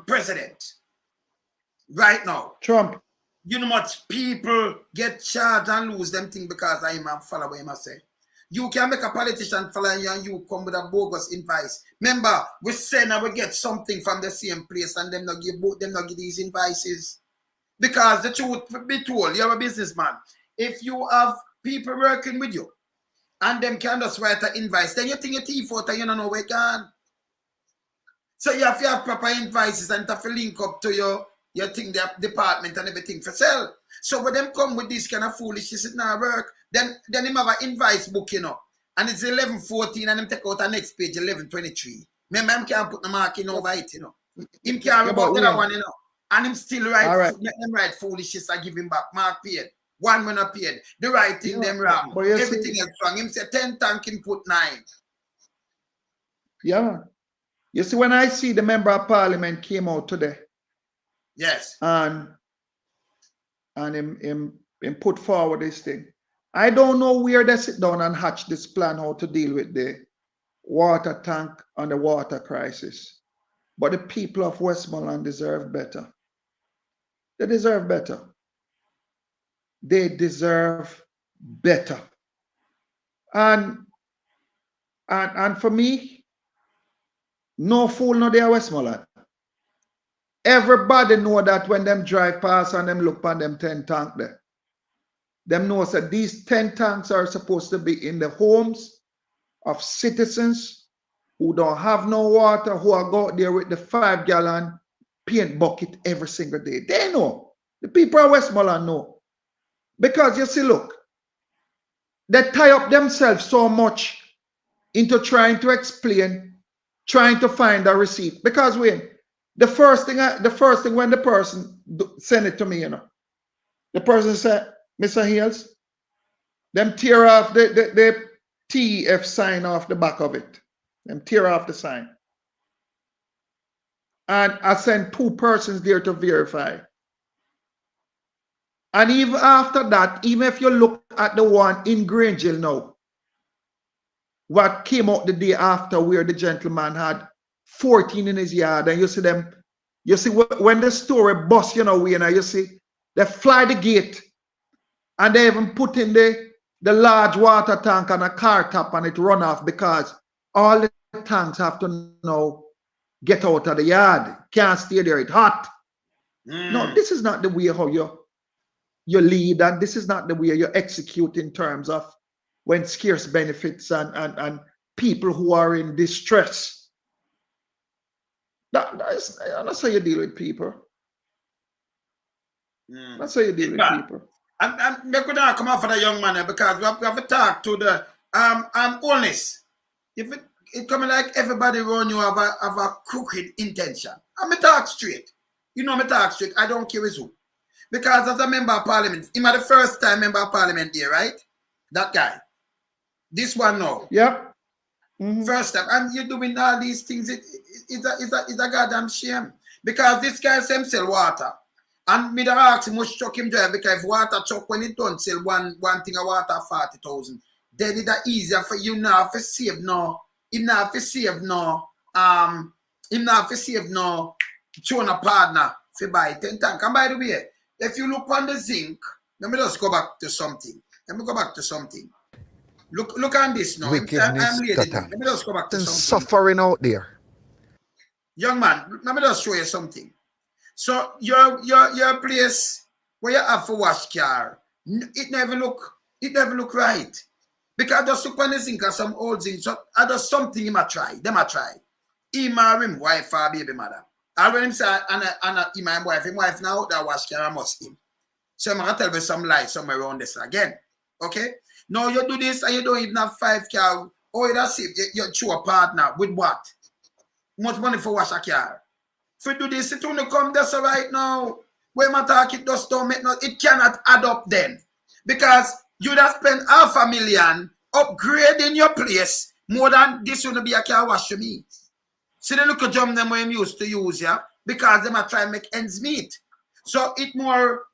president right now. Trump. You know much people get charged and lose them thing because I am follow what him say. You can make a politician follow you and you come with a bogus advice. Remember, we send and we get something from the same place and them not give these advices. Because the truth be told, you're a businessman. If you have people working with you and them can just write an advice, then you think your thief out and you don't know where it gone. So you have to have proper advices and have to link up to your thing, the department and everything for sell. So when them come with this kind of foolishness, it not work. Then him have an advice book, you know, and it's 11:14 and them take out the next page 11:23. Remember, him can't put the marking over it, you know. Him can't report the other one, you know. And him still make them right foolishness and give him back. Mark paid. One when not paid. The right thing, them wrong. Everything else wrong. Him say 10 tank, him put 9. Yeah. You see, when I see the member of parliament came out today. Yes. And him put forward this thing. I don't know where they sit down and hatch this plan how to deal with the water tank and the water crisis. But the people of Westmoreland deserve better. They deserve better. They deserve better. And for me, no fool no there Westmoreland. Everybody know that when them drive past and them look on them 10 tank there. Them know that these 10 tanks are supposed to be in the homes of citizens who don't have no water, who are go out there with the 5-gallon paint bucket every single day. They know. The people of Westmoreland know. Because you see, look, they tie up themselves so much into trying to explain, trying to find a receipt. Because when the first thing when the person sent it to me, you know, the person said, Mr. Hayles, them tear off the TF sign off the back of it. Them tear off the sign. And I sent 2 persons there to verify. And even after that, even if you look at the one in Grangeville now, what came out the day after where the gentleman had 14 in his yard, and you see them, you see when the story bust, you know, you see, they fly the gate and they even put in the large water tank and a car top and it run off because all the tanks have to now get out of the yard. Can't stay there, it's hot. No, this is not the way how you lead, and this is not the way you execute in terms of when scarce benefits and people who are in distress. That's how you deal with people. That's how you deal with people. And we could not come out for the young man because we have to talk to the honest. If it coming like everybody around you have a crooked intention. And me talk straight. You know me talk straight. I don't care who. Because as a member of parliament, him are the first time member of parliament there, right? That guy. This one now. Yep. First time, and you're doing all these things. It's a goddamn shame. Because this guy himself water. And me da ask him much truck him drive because if water truck when it don't sell one thing of water 40,000, then it's easier for you now to save no. Him now to save no. Him now to save no. Choose a partner for buy 10 tank. And by the way, if you look on the zinc, let me just go back to something. Look on this now. Wickedness, I'm leading. Tata. Let me just go back to And something. suffering out there. Young man, let me just show you something. So your place where you have to wash car, it never look right. Because I just look on the zinc and some old zinc. So I just something he might try. Them I try. He marry him wife or baby mother. I when him say he my wife now that wash car I must him. So I'm gonna tell you some lies somewhere around this again. Okay? Now you do this and you don't even have 5 car. Oh, that's it. You choose a partner with what? Much money for wash a car. If you do this, it only come this right now. When I talk, it just don't make no, it cannot add up then. Because you'd have spent $500,000 upgrading your place more than this will be a car wash to me. See the little jump them when used to use, yeah? Because them are trying to make ends meet. So it more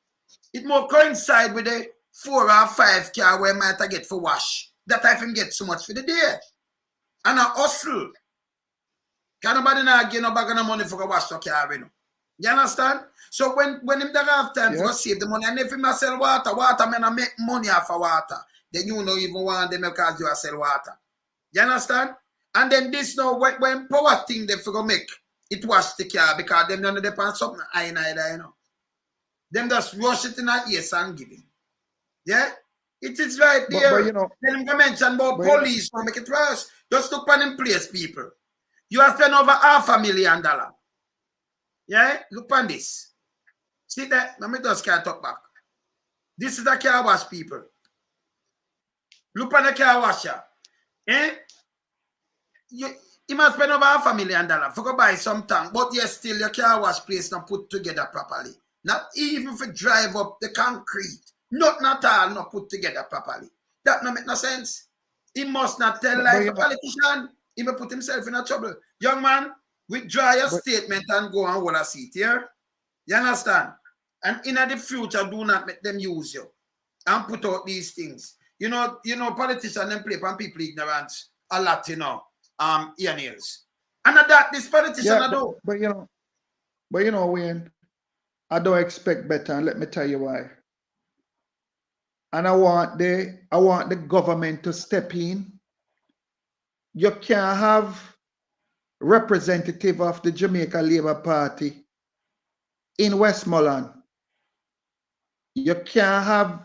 coincide with the 4 or 5 car where I might get for wash. That I can get so much for the day. And I hustle. Can nobody not get no bag of money for a wash the car, you know? You understand? So when him don't have time to save the money, and if him sell water man make money off of water, then you don't even want them because you sell water. You understand? And then this now when power thing they figure make it wash the car because them don't depend something either, you know. Them just rush it in a ears and give him. Yeah? It is right there. But you know, then I'm mention about police to make it worse. Just look on them place, people. You have spent over $500,000. Yeah? Look on this. See that? Let me just can't talk back. This is a car wash, people. Look on the car washer. Eh? You must spend over $500,000 for go buy some tank, but yes, still your car wash place not put together properly. Not even for drive up the concrete. Not at all not put together properly. That no make no sense. He must not tell like a politician. He may put himself in a trouble. Young man, withdraw your statement and go and hold a seat here. You understand? And in the future, do not make them use you and put out these things. You know, politicians them play upon people ignorance a lot, you know. Ear nails. And that this politician I do. But you know, Wayne, I don't expect better, and let me tell you why. And I want the government to step in. You can't have representative of the Jamaica Labour Party in Westmoreland. You can't have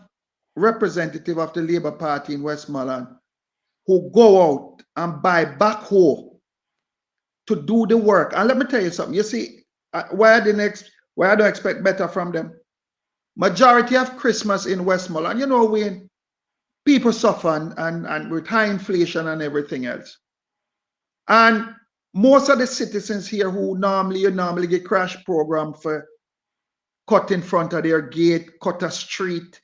representative of the Labour Party in Westmoreland who go out and buy backhoe to do the work. And let me tell you something. You see, why I don't expect better from them. Majority of Christmas in Westmoreland, you know, when people suffer and with high inflation and everything else. And most of the citizens here who normally get crash program for cut in front of their gate, cut a street.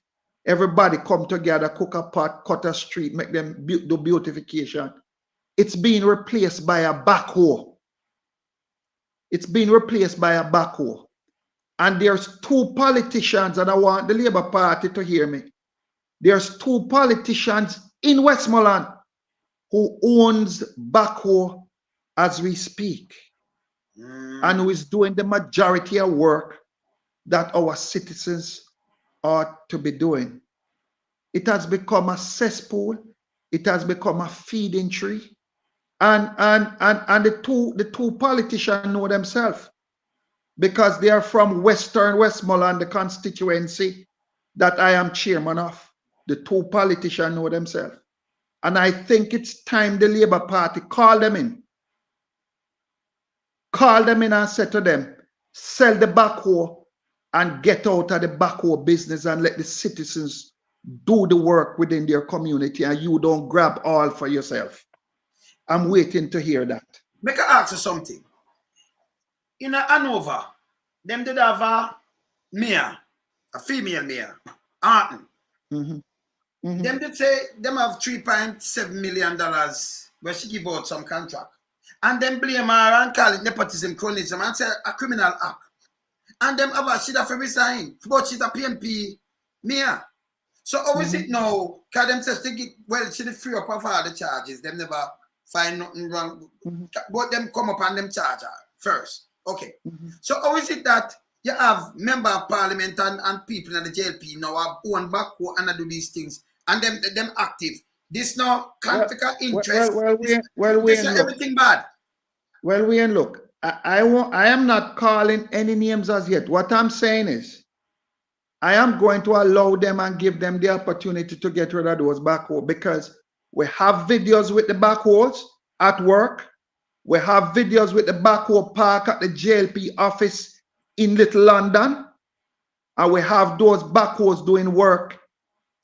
Everybody come together, cook a pot, cut a street, make them do beautification. It's being replaced by a backhoe. It's being replaced by a backhoe. And there's 2 politicians, and I want the Labour Party to hear me. There's 2 politicians in Westmoreland who owns backhoe as we speak, and who is doing the majority of work that our citizens ought to be doing. It has become a cesspool. It has become a feeding tree. And the two politicians know themselves because they are from Western Westmoreland, the constituency that I am chairman of. The 2 politicians know themselves. And I think it's time the Labour Party call them in. Call them in and say to them, sell the backhoe and get out of the backhoe business and let the citizens do the work within their community, and you don't grab all for yourself. I'm waiting to hear that. Make I ask you something. In Hanover, them did have a mayor, a female mayor, Arton. Them did say them have $3.7 million where she give out some contract. And then blame her and call it nepotism, cronyism, and say a criminal act. And them have she have to resign. But she's a PNP mayor. So how is it now? Because them says they get, well, she free up of all the charges. Them never find nothing wrong. But them come up and them charge her first. Okay. So how is it that you have member of parliament and people in the JLP now have own backhoe and do these things and them active? This now conflict of interest. Everything bad. Well, Wayne, look, I am not calling any names as yet. What I'm saying is, I am going to allow them and give them the opportunity to get rid of those backhoes because we have videos with the backhoes at work. We have videos with the backhoe park at the JLP office in Little London. And we have those backhoes doing work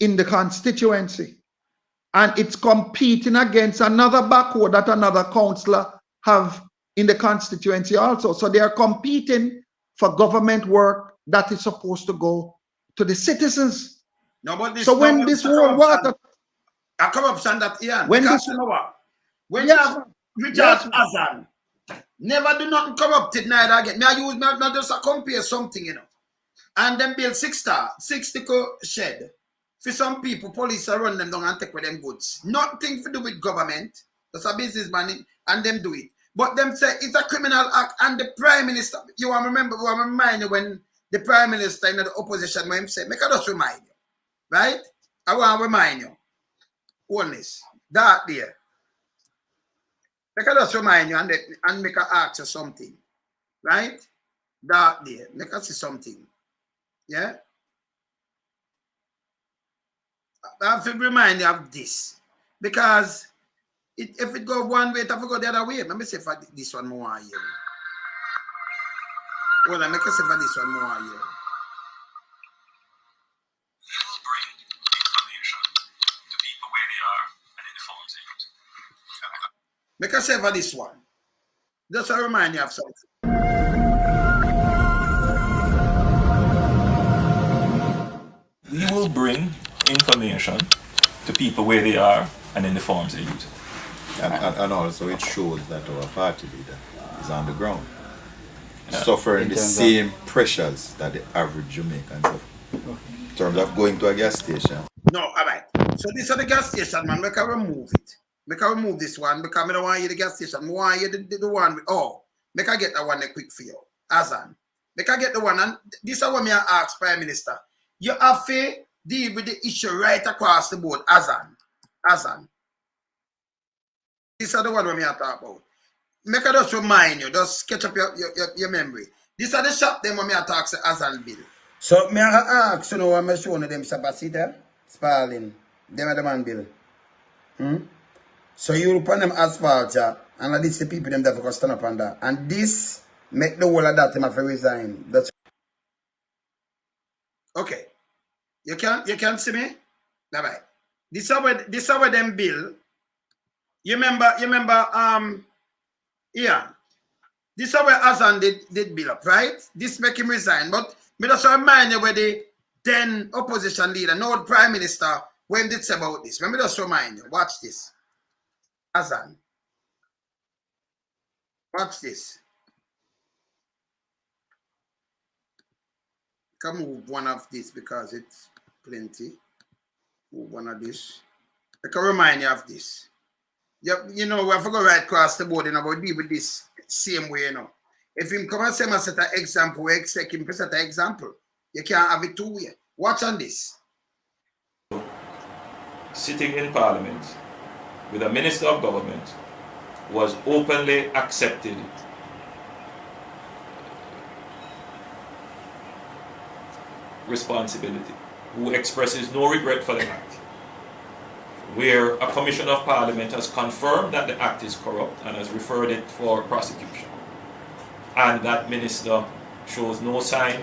in the constituency. And it's competing against another backhoe that another councillor have in the constituency also. So they are competing for government work that is supposed to go to the citizens. No, but this so when this whole water... A corruption that, yeah, when because this, you know what? When yes, you have Richard yes, Azan, never do nothing corrupted neither again. Now use not just a compare something, you know. And then build 60 shed. For some people, police are run them down and take with them goods. Nothing to do with government. That's a businessman and them do it. But them say it's a criminal act and the Prime Minister, you want to remember, you want to remind you when the Prime Minister in the opposition when him say, make I just remind you. Right? I want to remind you. Oneness. That there. Make I just remind you and make I ask you something. Right? That there. Make I see something. Yeah? I have to remind you of this. Because if it go one way, it have to go the other way. Let me see if this one more here. Well, I make a say for this one more here. Make a say for this one. Just to remind you of something. We will bring information to people where they are and in the forms they use. And also it shows that our party leader is on the ground, suffering the same pressures that the average Jamaican suffer. In terms of going to a gas station. No, all right. So this is the gas station, man. Make I remove it. Make I remove this one because I don't want you the gas station. I want you the one with, make I get that one quick for you. Azan. Make I get the one. And this is what me ask Prime Minister. You have to deal with the issue right across the board. Azan. This is the one we are talking about. Make I just remind you, just sketch up your memory. These are the shop them when we are talking Azan bill. So me ask you know what I'm showing them Sabasita, Spalding, them are the man bill. So you upon them asphalt, and this the people them that for stand up on that. And this make the whole of that them have to resign. That's okay. You can see me? All right. This is where them bill. You remember, yeah. This is where Azan did bill up, right? This make him resign. But me just remind you where the then opposition leader, now the Prime Minister, when did say about this. Let me just remind you. Watch this. Azan. Watch this. Can move one of this because it's plenty. Move one of this. I can remind you of this. You know, we have to go right across the board and about deal with this same way, you know. If him come and say a set of example, we expect him to set an example. You can't have it two way. Watch on this. Sitting in Parliament with a Minister of Government was openly accepted responsibility, who expresses no regret for the act, where a Commission of Parliament has confirmed that the act is corrupt and has referred it for prosecution, and that minister shows no sign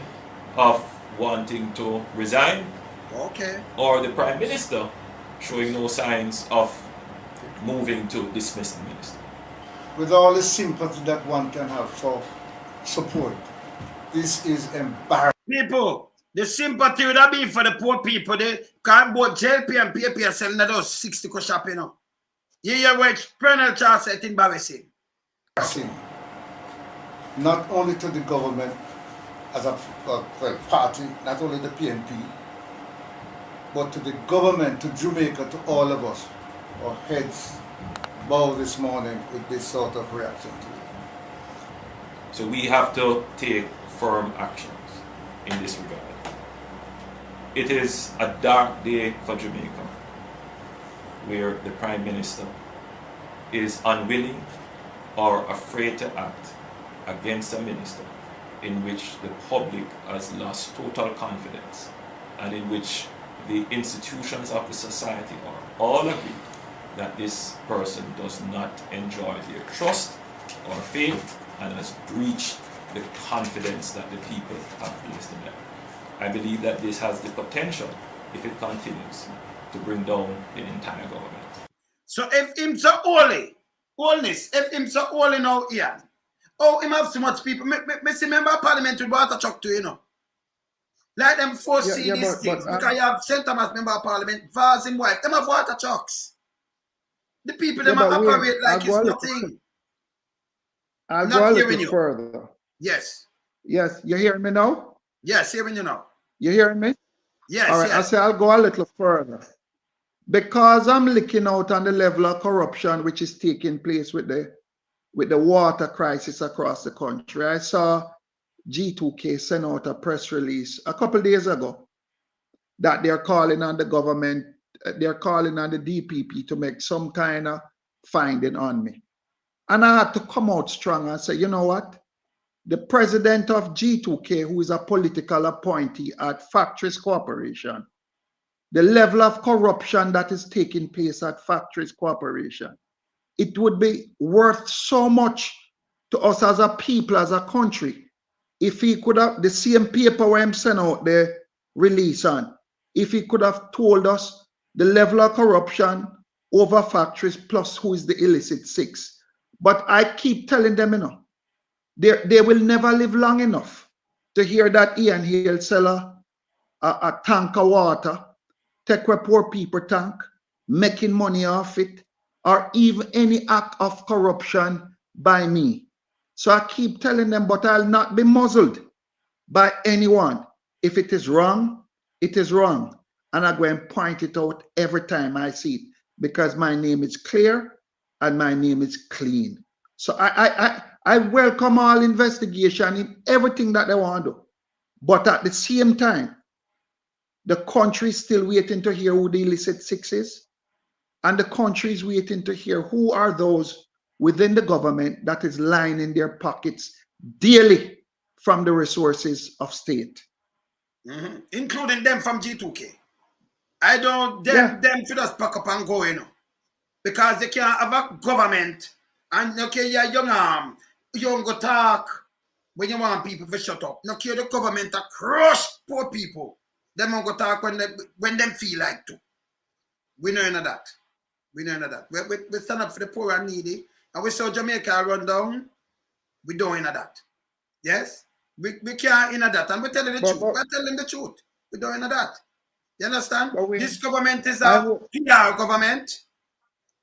of wanting to resign, or the Prime Minister showing no signs of moving to dismiss the minister. With all the sympathy that one can have for support, this is embarrassing. People, the sympathy would have been for the poor people. They can't both JLP and PNP are selling those 60 shop, you know. You hear what Colonel Charles said in Barrison? Not only to the government as a party, not only the PNP, but to the government, to Jamaica, to all of us. Our heads bow this morning with this sort of reaction to it. So we have to take firm actions in this regard. It is a dark day for Jamaica, where the Prime Minister is unwilling or afraid to act against a minister in which the public has lost total confidence and in which the institutions of the society are all agree that this person does not enjoy their trust or faith and has breached the confidence that the people have placed in them. I believe that this has the potential, if it continues, to bring down the entire government. So if him so holy, wholeness, if him so holy now here, oh, him have so much people. Me see member of parliament with water truck too, you know. Like them foresee these things, because you have St. Thomas member of parliament, Vaz and wife, them have water trucks. The people them operate like it's nothing. I'll go a little further. Yes. Yes, you hearing me now? Yes, hearing you now. You hearing me? Yes. All right, yes. I say I'll go a little further. Because I'm looking out on the level of corruption which is taking place with the water crisis across the country. I saw G2K send out a press release a couple of days ago that they're calling on the government, they're calling on the DPP to make some kind of finding on me. And I had to come out strong and say, you know what? The president of G2K, who is a political appointee at Factories Corporation, the level of corruption that is taking place at Factories Corporation, it would be worth so much to us as a people, as a country, if he could have, the same paper where I'm sending out the release on, if he could have told us the level of corruption over factories plus who is the illicit six. But I keep telling them, you know, they will never live long enough to hear that Ian Hale sell a tank of water, take where poor people tank, making money off it, or even any act of corruption by me. So I keep telling them, but I'll not be muzzled by anyone. If it is wrong, it is wrong. And I go and point it out every time I see it, because my name is clear and my name is clean. So I welcome all investigation in everything that they want to do. But at the same time, the country is still waiting to hear who the illicit six is. And the country is waiting to hear who are those within the government that is lining their pockets daily from the resources of state. Including them from G2K. I don't, them should just pack up and go, you know. Because they can't have a government and okay, you're young, you don't go talk when you want people to shut up. No care the government to crush poor people. Them don't go talk when them feel like to. We know none of that. We know none of that. We stand up for the poor and needy, and we saw Jamaica run down. We don't know that. Yes? We can't know that, and we're telling the truth. We're telling the truth. We don't know that. You understand? This government is a PR government.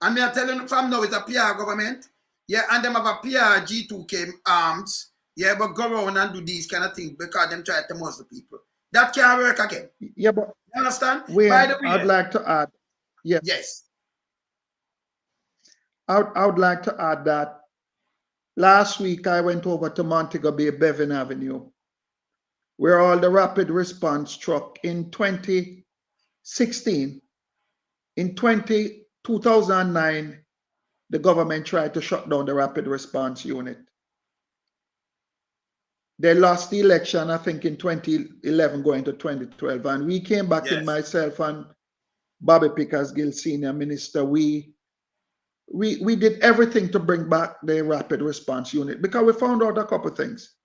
And me are telling you from now it's a PR government. Yeah, and them have a PR G2K arms. Yeah, but go around and do these kind of things because them try to muzzle people. That can't work again. Yeah, but you understand? By the way, I'd like to add. Yes. Yes. I would like to add that last week I went over to Montego Bay, Bevan Avenue, where all the rapid response truck in 2016, in 2009, the government tried to shut down the rapid response unit. They lost the election, I think, in 2011 going to 2012. And we came back in, myself and Bobby Pickersgill, Senior Minister, we did everything to bring back the rapid response unit because we found out a couple of things.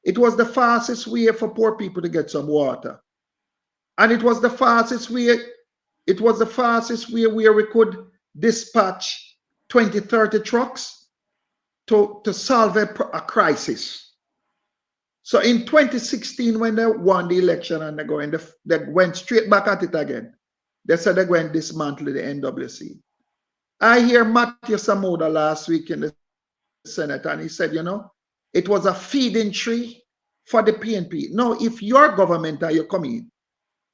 It was the fastest way for poor people to get some water. And it was the fastest way, where we could dispatch 20, 30 trucks to solve a crisis. So in 2016, when they won the election and they went straight back at it again, they said they're going to dismantle the NWC. I hear Matthew Samoda last week in the Senate, and he said, it was a feeding tree for the PNP. Now, if your government and you come in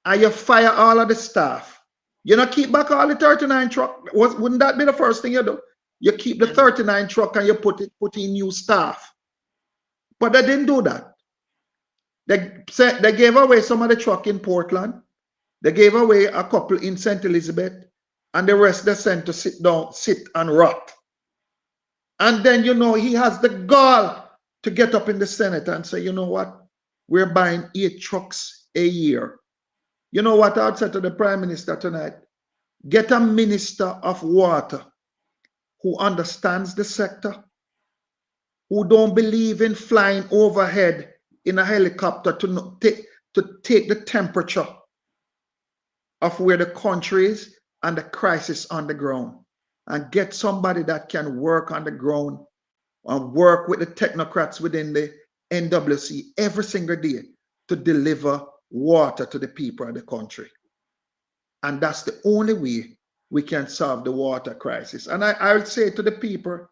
and you fire all of the staff, you not keep back all the 39 truck. Wouldn't that be the first thing you do? You keep the 39 truck and you put in new staff. But they didn't do that. They gave away some of the truck in Portland. They gave away a couple in St. Elizabeth, and the rest they sent to sit and rot. And then, he has the gall to get up in the Senate and say, you know what? We're buying 8 trucks a year. You know what I'd say to the Prime Minister tonight? Get a Minister of Water who understands the sector, who don't believe in flying overhead in a helicopter to take the temperature of where the country is and the crisis on the ground, and get somebody that can work on the ground and work with the technocrats within the NWC every single day to deliver water to the people of the country. And that's the only way we can solve the water crisis. And I would say to the people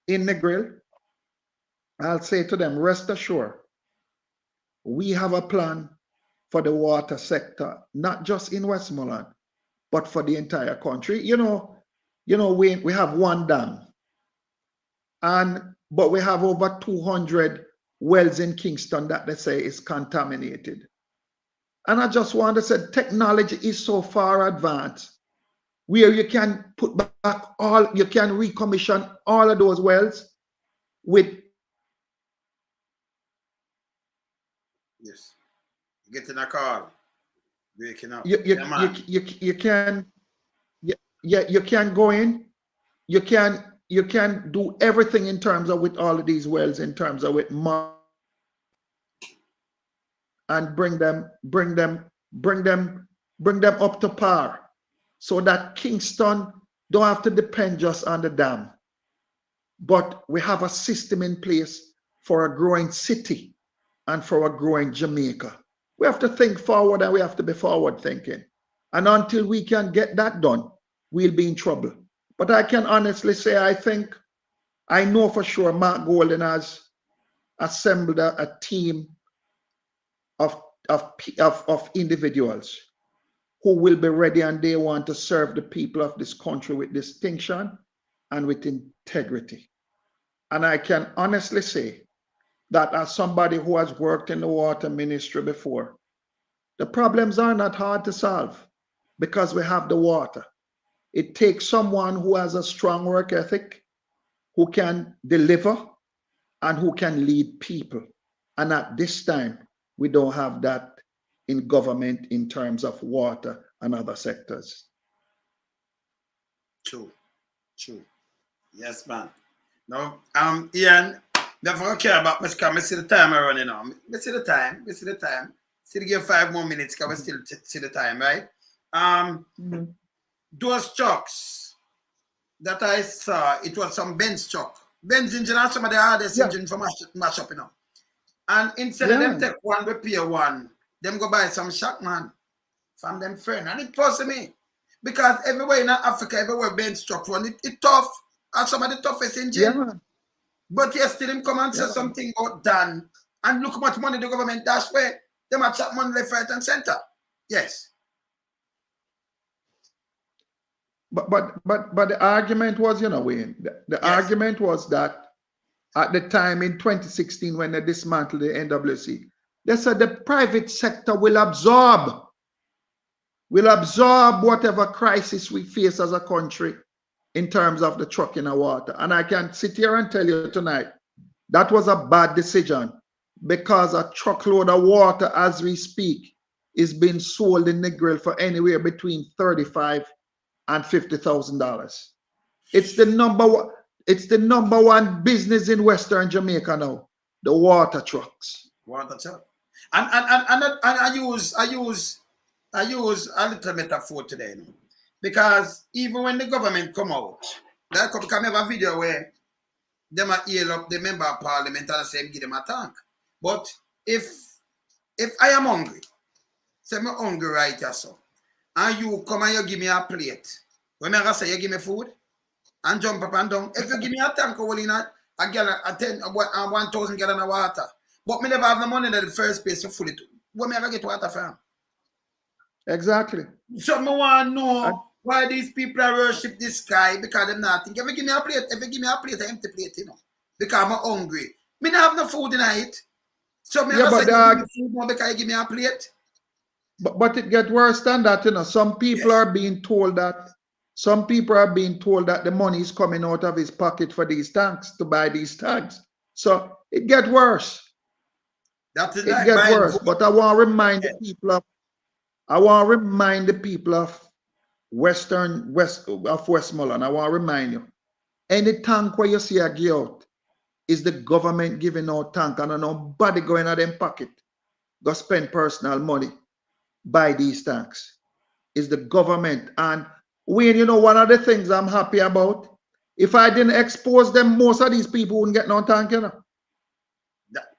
in the grill, I'll say to them, rest assured, we have a plan for the water sector, not just in Westmoreland, but for the entire country. We have one dam, but we have over 200 wells in Kingston that they say is contaminated. And I just want to say, technology is so far advanced where you can put back you can recommission all of those wells with. Yes. Getting a call. Waking up. You can go in. You can do everything in terms of with all of these wells in terms of with and bring them up to par, so that Kingston don't have to depend just on the dam, but we have a system in place for a growing city and for a growing Jamaica. We have to think forward, and we have to be forward thinking. And until we can get that done, we'll be in trouble. But I can honestly say, I know for sure Mark Golden has assembled a team of individuals who will be ready, and they want to serve the people of this country with distinction and with integrity. And I can honestly say that as somebody who has worked in the water ministry before, the problems are not hard to solve because we have the water. It takes someone who has a strong work ethic, who can deliver, and who can lead people. And at this time, we don't have that in government in terms of water and other sectors. True. Yes, man. No, Ian, never care about me because I see the time running now. I see the time. Still give 5 more minutes because we still see the time, right? Those trucks that I saw, it was some Benz truck. Benz engine are some of the hardest engine for mash up, And instead of them take one, repair one, them go buy some shock, man, from them friend. And it forced me. Because everywhere in Africa, everywhere Benz truck run, it tough. And some of the toughest engine. Yeah. But yesterday him come and say something about Dan. And look how much money the government dash where them have chop money left, right, and center. Yes. But the argument was, Wayne, the argument was that at the time in 2016 when they dismantled the NWC, they said the private sector will absorb whatever crisis we face as a country in terms of the trucking of water. And I can sit here and tell you tonight, that was a bad decision, because a truckload of water as we speak is being sold in the grill for anywhere between $35,000 and $50,000. It's the number one business in Western Jamaica now, the water trucks. Water truck. And I use a little metaphor today, because even when the government come out, there come have a video where them are yell up the member of parliament and say give them a tank. But if I am hungry, say I'm hungry right here, so, and you come and you give me a plate, when I say you give me food, and jump up and down. If you give me a tank of a gallon, a 1,000 gallon of water, but me never have the money in the first place to fill it. Where me ever get water from? Exactly. So me want to know why these people are worship this sky because they're not think. If you give me a plate, an empty plate, you know, because I'm hungry. Me not have no food in it. So me Yeah, never but say give me food more because you give me a plate. But it gets worse than that, you know. Some people are being told that the money is coming out of his pocket for these tanks to buy these tanks. So it gets worse. That is It like gets buying worse. food. But I want to remind the people of Westmoreland. I want to remind you. Any tank where you see a give out is the government giving out tank, and nobody going out them pocket go spend personal money buy these tanks. Is the government. And Wayne, you know, one of the things I'm happy about, if I didn't expose them, most of these people wouldn't get no tank, you know.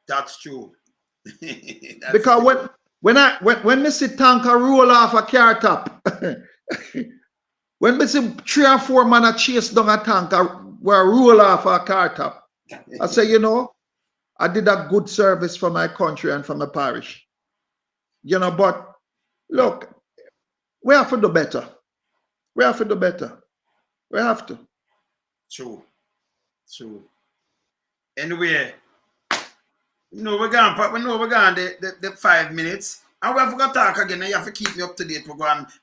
That's true. That's Because when me see tanker roll off a car top, when me see 3 or 4 man a chase down a tanker where roll off a car top, I say, you know, I did a good service for my country and for my parish. You know, but look, we have to do better. We have to do better. We have to. True. Anyway, we're gone the 5 minutes. And we have to talk again, and you have to keep me up to date.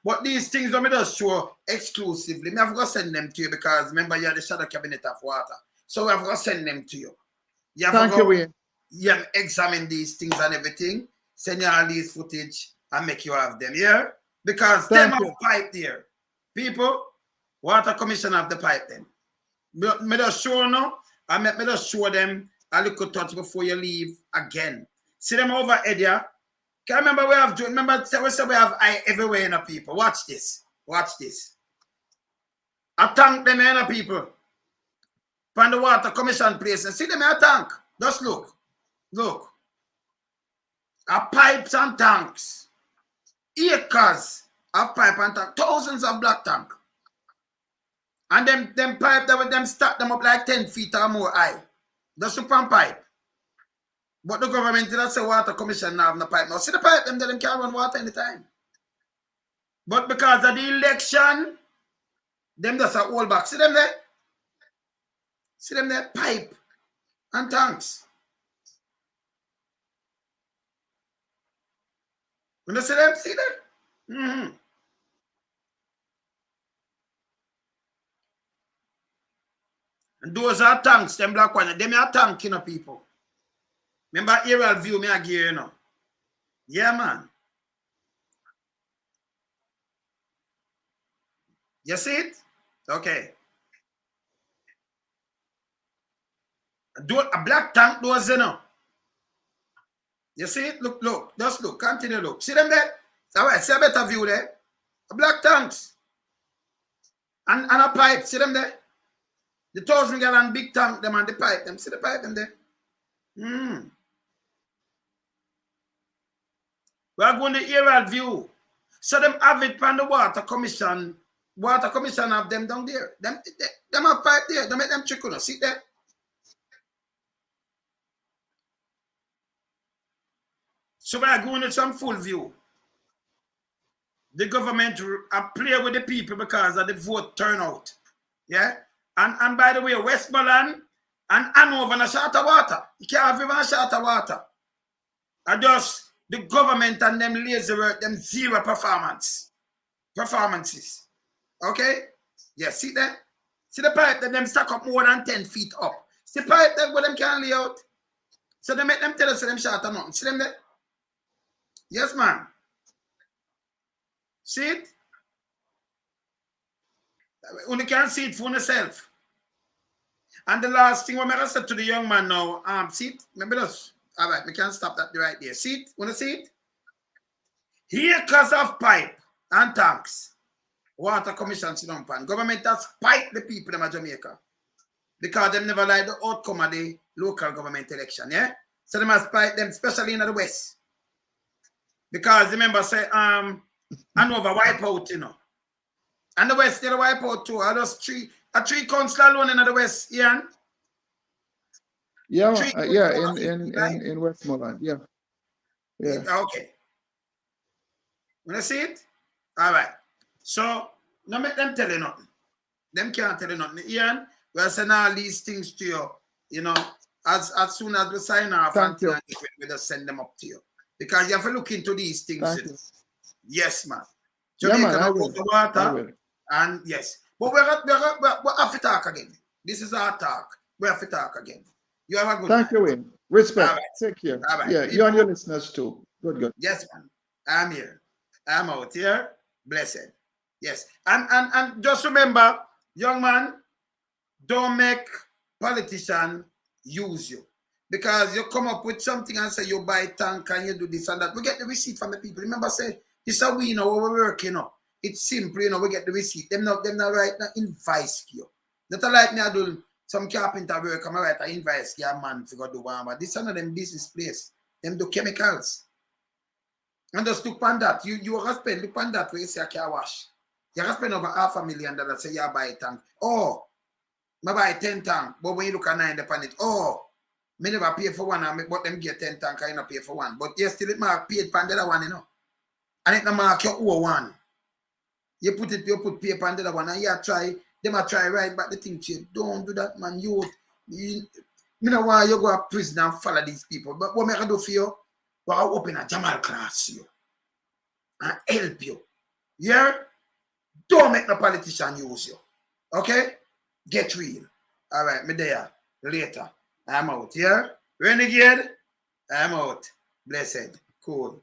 But these things don't just show exclusively. I have to send them to you because remember you're the shadow cabinet of water. So we have to send them to you. You have Thank you, Wayne. You examine these things and everything, send you all these footage and make you have them, yeah? Because them have pipe there. People, water commission have the pipe them. Me just show no, and me just show them a little touch before you leave again. See them over here. Can remember we have we have eye everywhere in the people. Watch this. I thank them in the people. From the water commission place and see them in a tank. Just look. A pipes and tanks. Acres of pipe and tank. Thousands of black tank. And them pipe them stack them up like 10 feet or more high. The super pipe. But the government did not say water commission now have no pipe. Now see the pipe them can't run water anytime. But because of the election, them just a hold back. See them there? Pipe and tanks. When you see them? Mm-hmm. And those are tanks, them black ones. Them are tank, you know, people. Remember aerial view me again, you know. Yeah, man. You see it? Okay. A black tank doors, you know. You see it? Look. Just look. Continue look. See them there? All right, see a better view there. A black tanks. And a pipe. See them there? The 1,000 gallon big tank, them and the pipe. Them see the pipe them there? We are going to aerial view. So them have it from the water commission. Water commission have them down there. Them have pipe there. They make them trickle. See there? So we are going to some full view. The government play with the people because of the vote turnout. Yeah? And by the way, Westmoreland and Hanover in a short of water. You can't have even a short of water. And just the government and them lazy work, them zero performances. Okay? Yeah, see that? See the pipe that them stack up more than 10 feet up. See the pipe that where them can lay out. So they make them tell us them short or nothing. See them there? Yes, man. See it? Only can see it for yourself. And the last thing what I said to the young man now, see it? Maybe that's all right, we can't stop that right there. See it? Wanna see it? Acres of pipe and tanks. Water commission sit down pan. Government has spite the people in Jamaica. Because they never like the outcome of the local government election, yeah? So they must spite them, especially in the West. Because remember, say, Hanover wipe out, you know. And the West, they'll wipe out too. I just three council alone in the West, Ian. Yeah, Three yeah, council, right? in Westmoreland. Yeah. Yeah. Okay. When I see it? All right. So, now make them tell you nothing. Them can't tell you nothing. Ian, we're sending all these things to you, you know, as soon as we sign off and Thank you. we just send them up to you. Because you have to look into these things. Thank you. Yes, man. Yeah, Jamaica man, I don't will. go to I water. will. And yes. But we have to talk again. This is our talk. We have to talk again. You have a good Thank night. you, Wayne. Respect. All right. Take care. All right. Yeah, you and your listeners too. Good. Yes, man. I'm here. I'm out here. Blessed. Yes. And just remember, young man, don't make politician use you. Because you come up with something and say you buy tank and you do this and that. We get the receipt from the people. Remember, say, this is how we know what we're working on. It's simple, you know, we get the receipt. Them not right now invoice you. Not like me I do some carpenter work, I'm right, I invoice you a man to go do one. But this is one of them business place. Them do chemicals. And just look on that. You have to spend, look on that where you say I can wash. You have to spend over $500,000 say you buy a tank. Oh, I buy 10 tank, but when you look at 9 upon it, oh, me never pay for one, but them get 10 tank, I not pay for one. But you still it mark paid for the other one, you know. And it no mark your own one. You put paper on the other one, and you try, them a try right back the thing to you. Don't do that, man. You me no want you go to prison and follow these people. But what me can do for you? I'll open a Jamal class for you and help you. Yeah? Don't make no politician use you. Okay? Get real. All right, me there. Later. I'm out. Yeah? Renegade? I'm out. Blessed. Cool.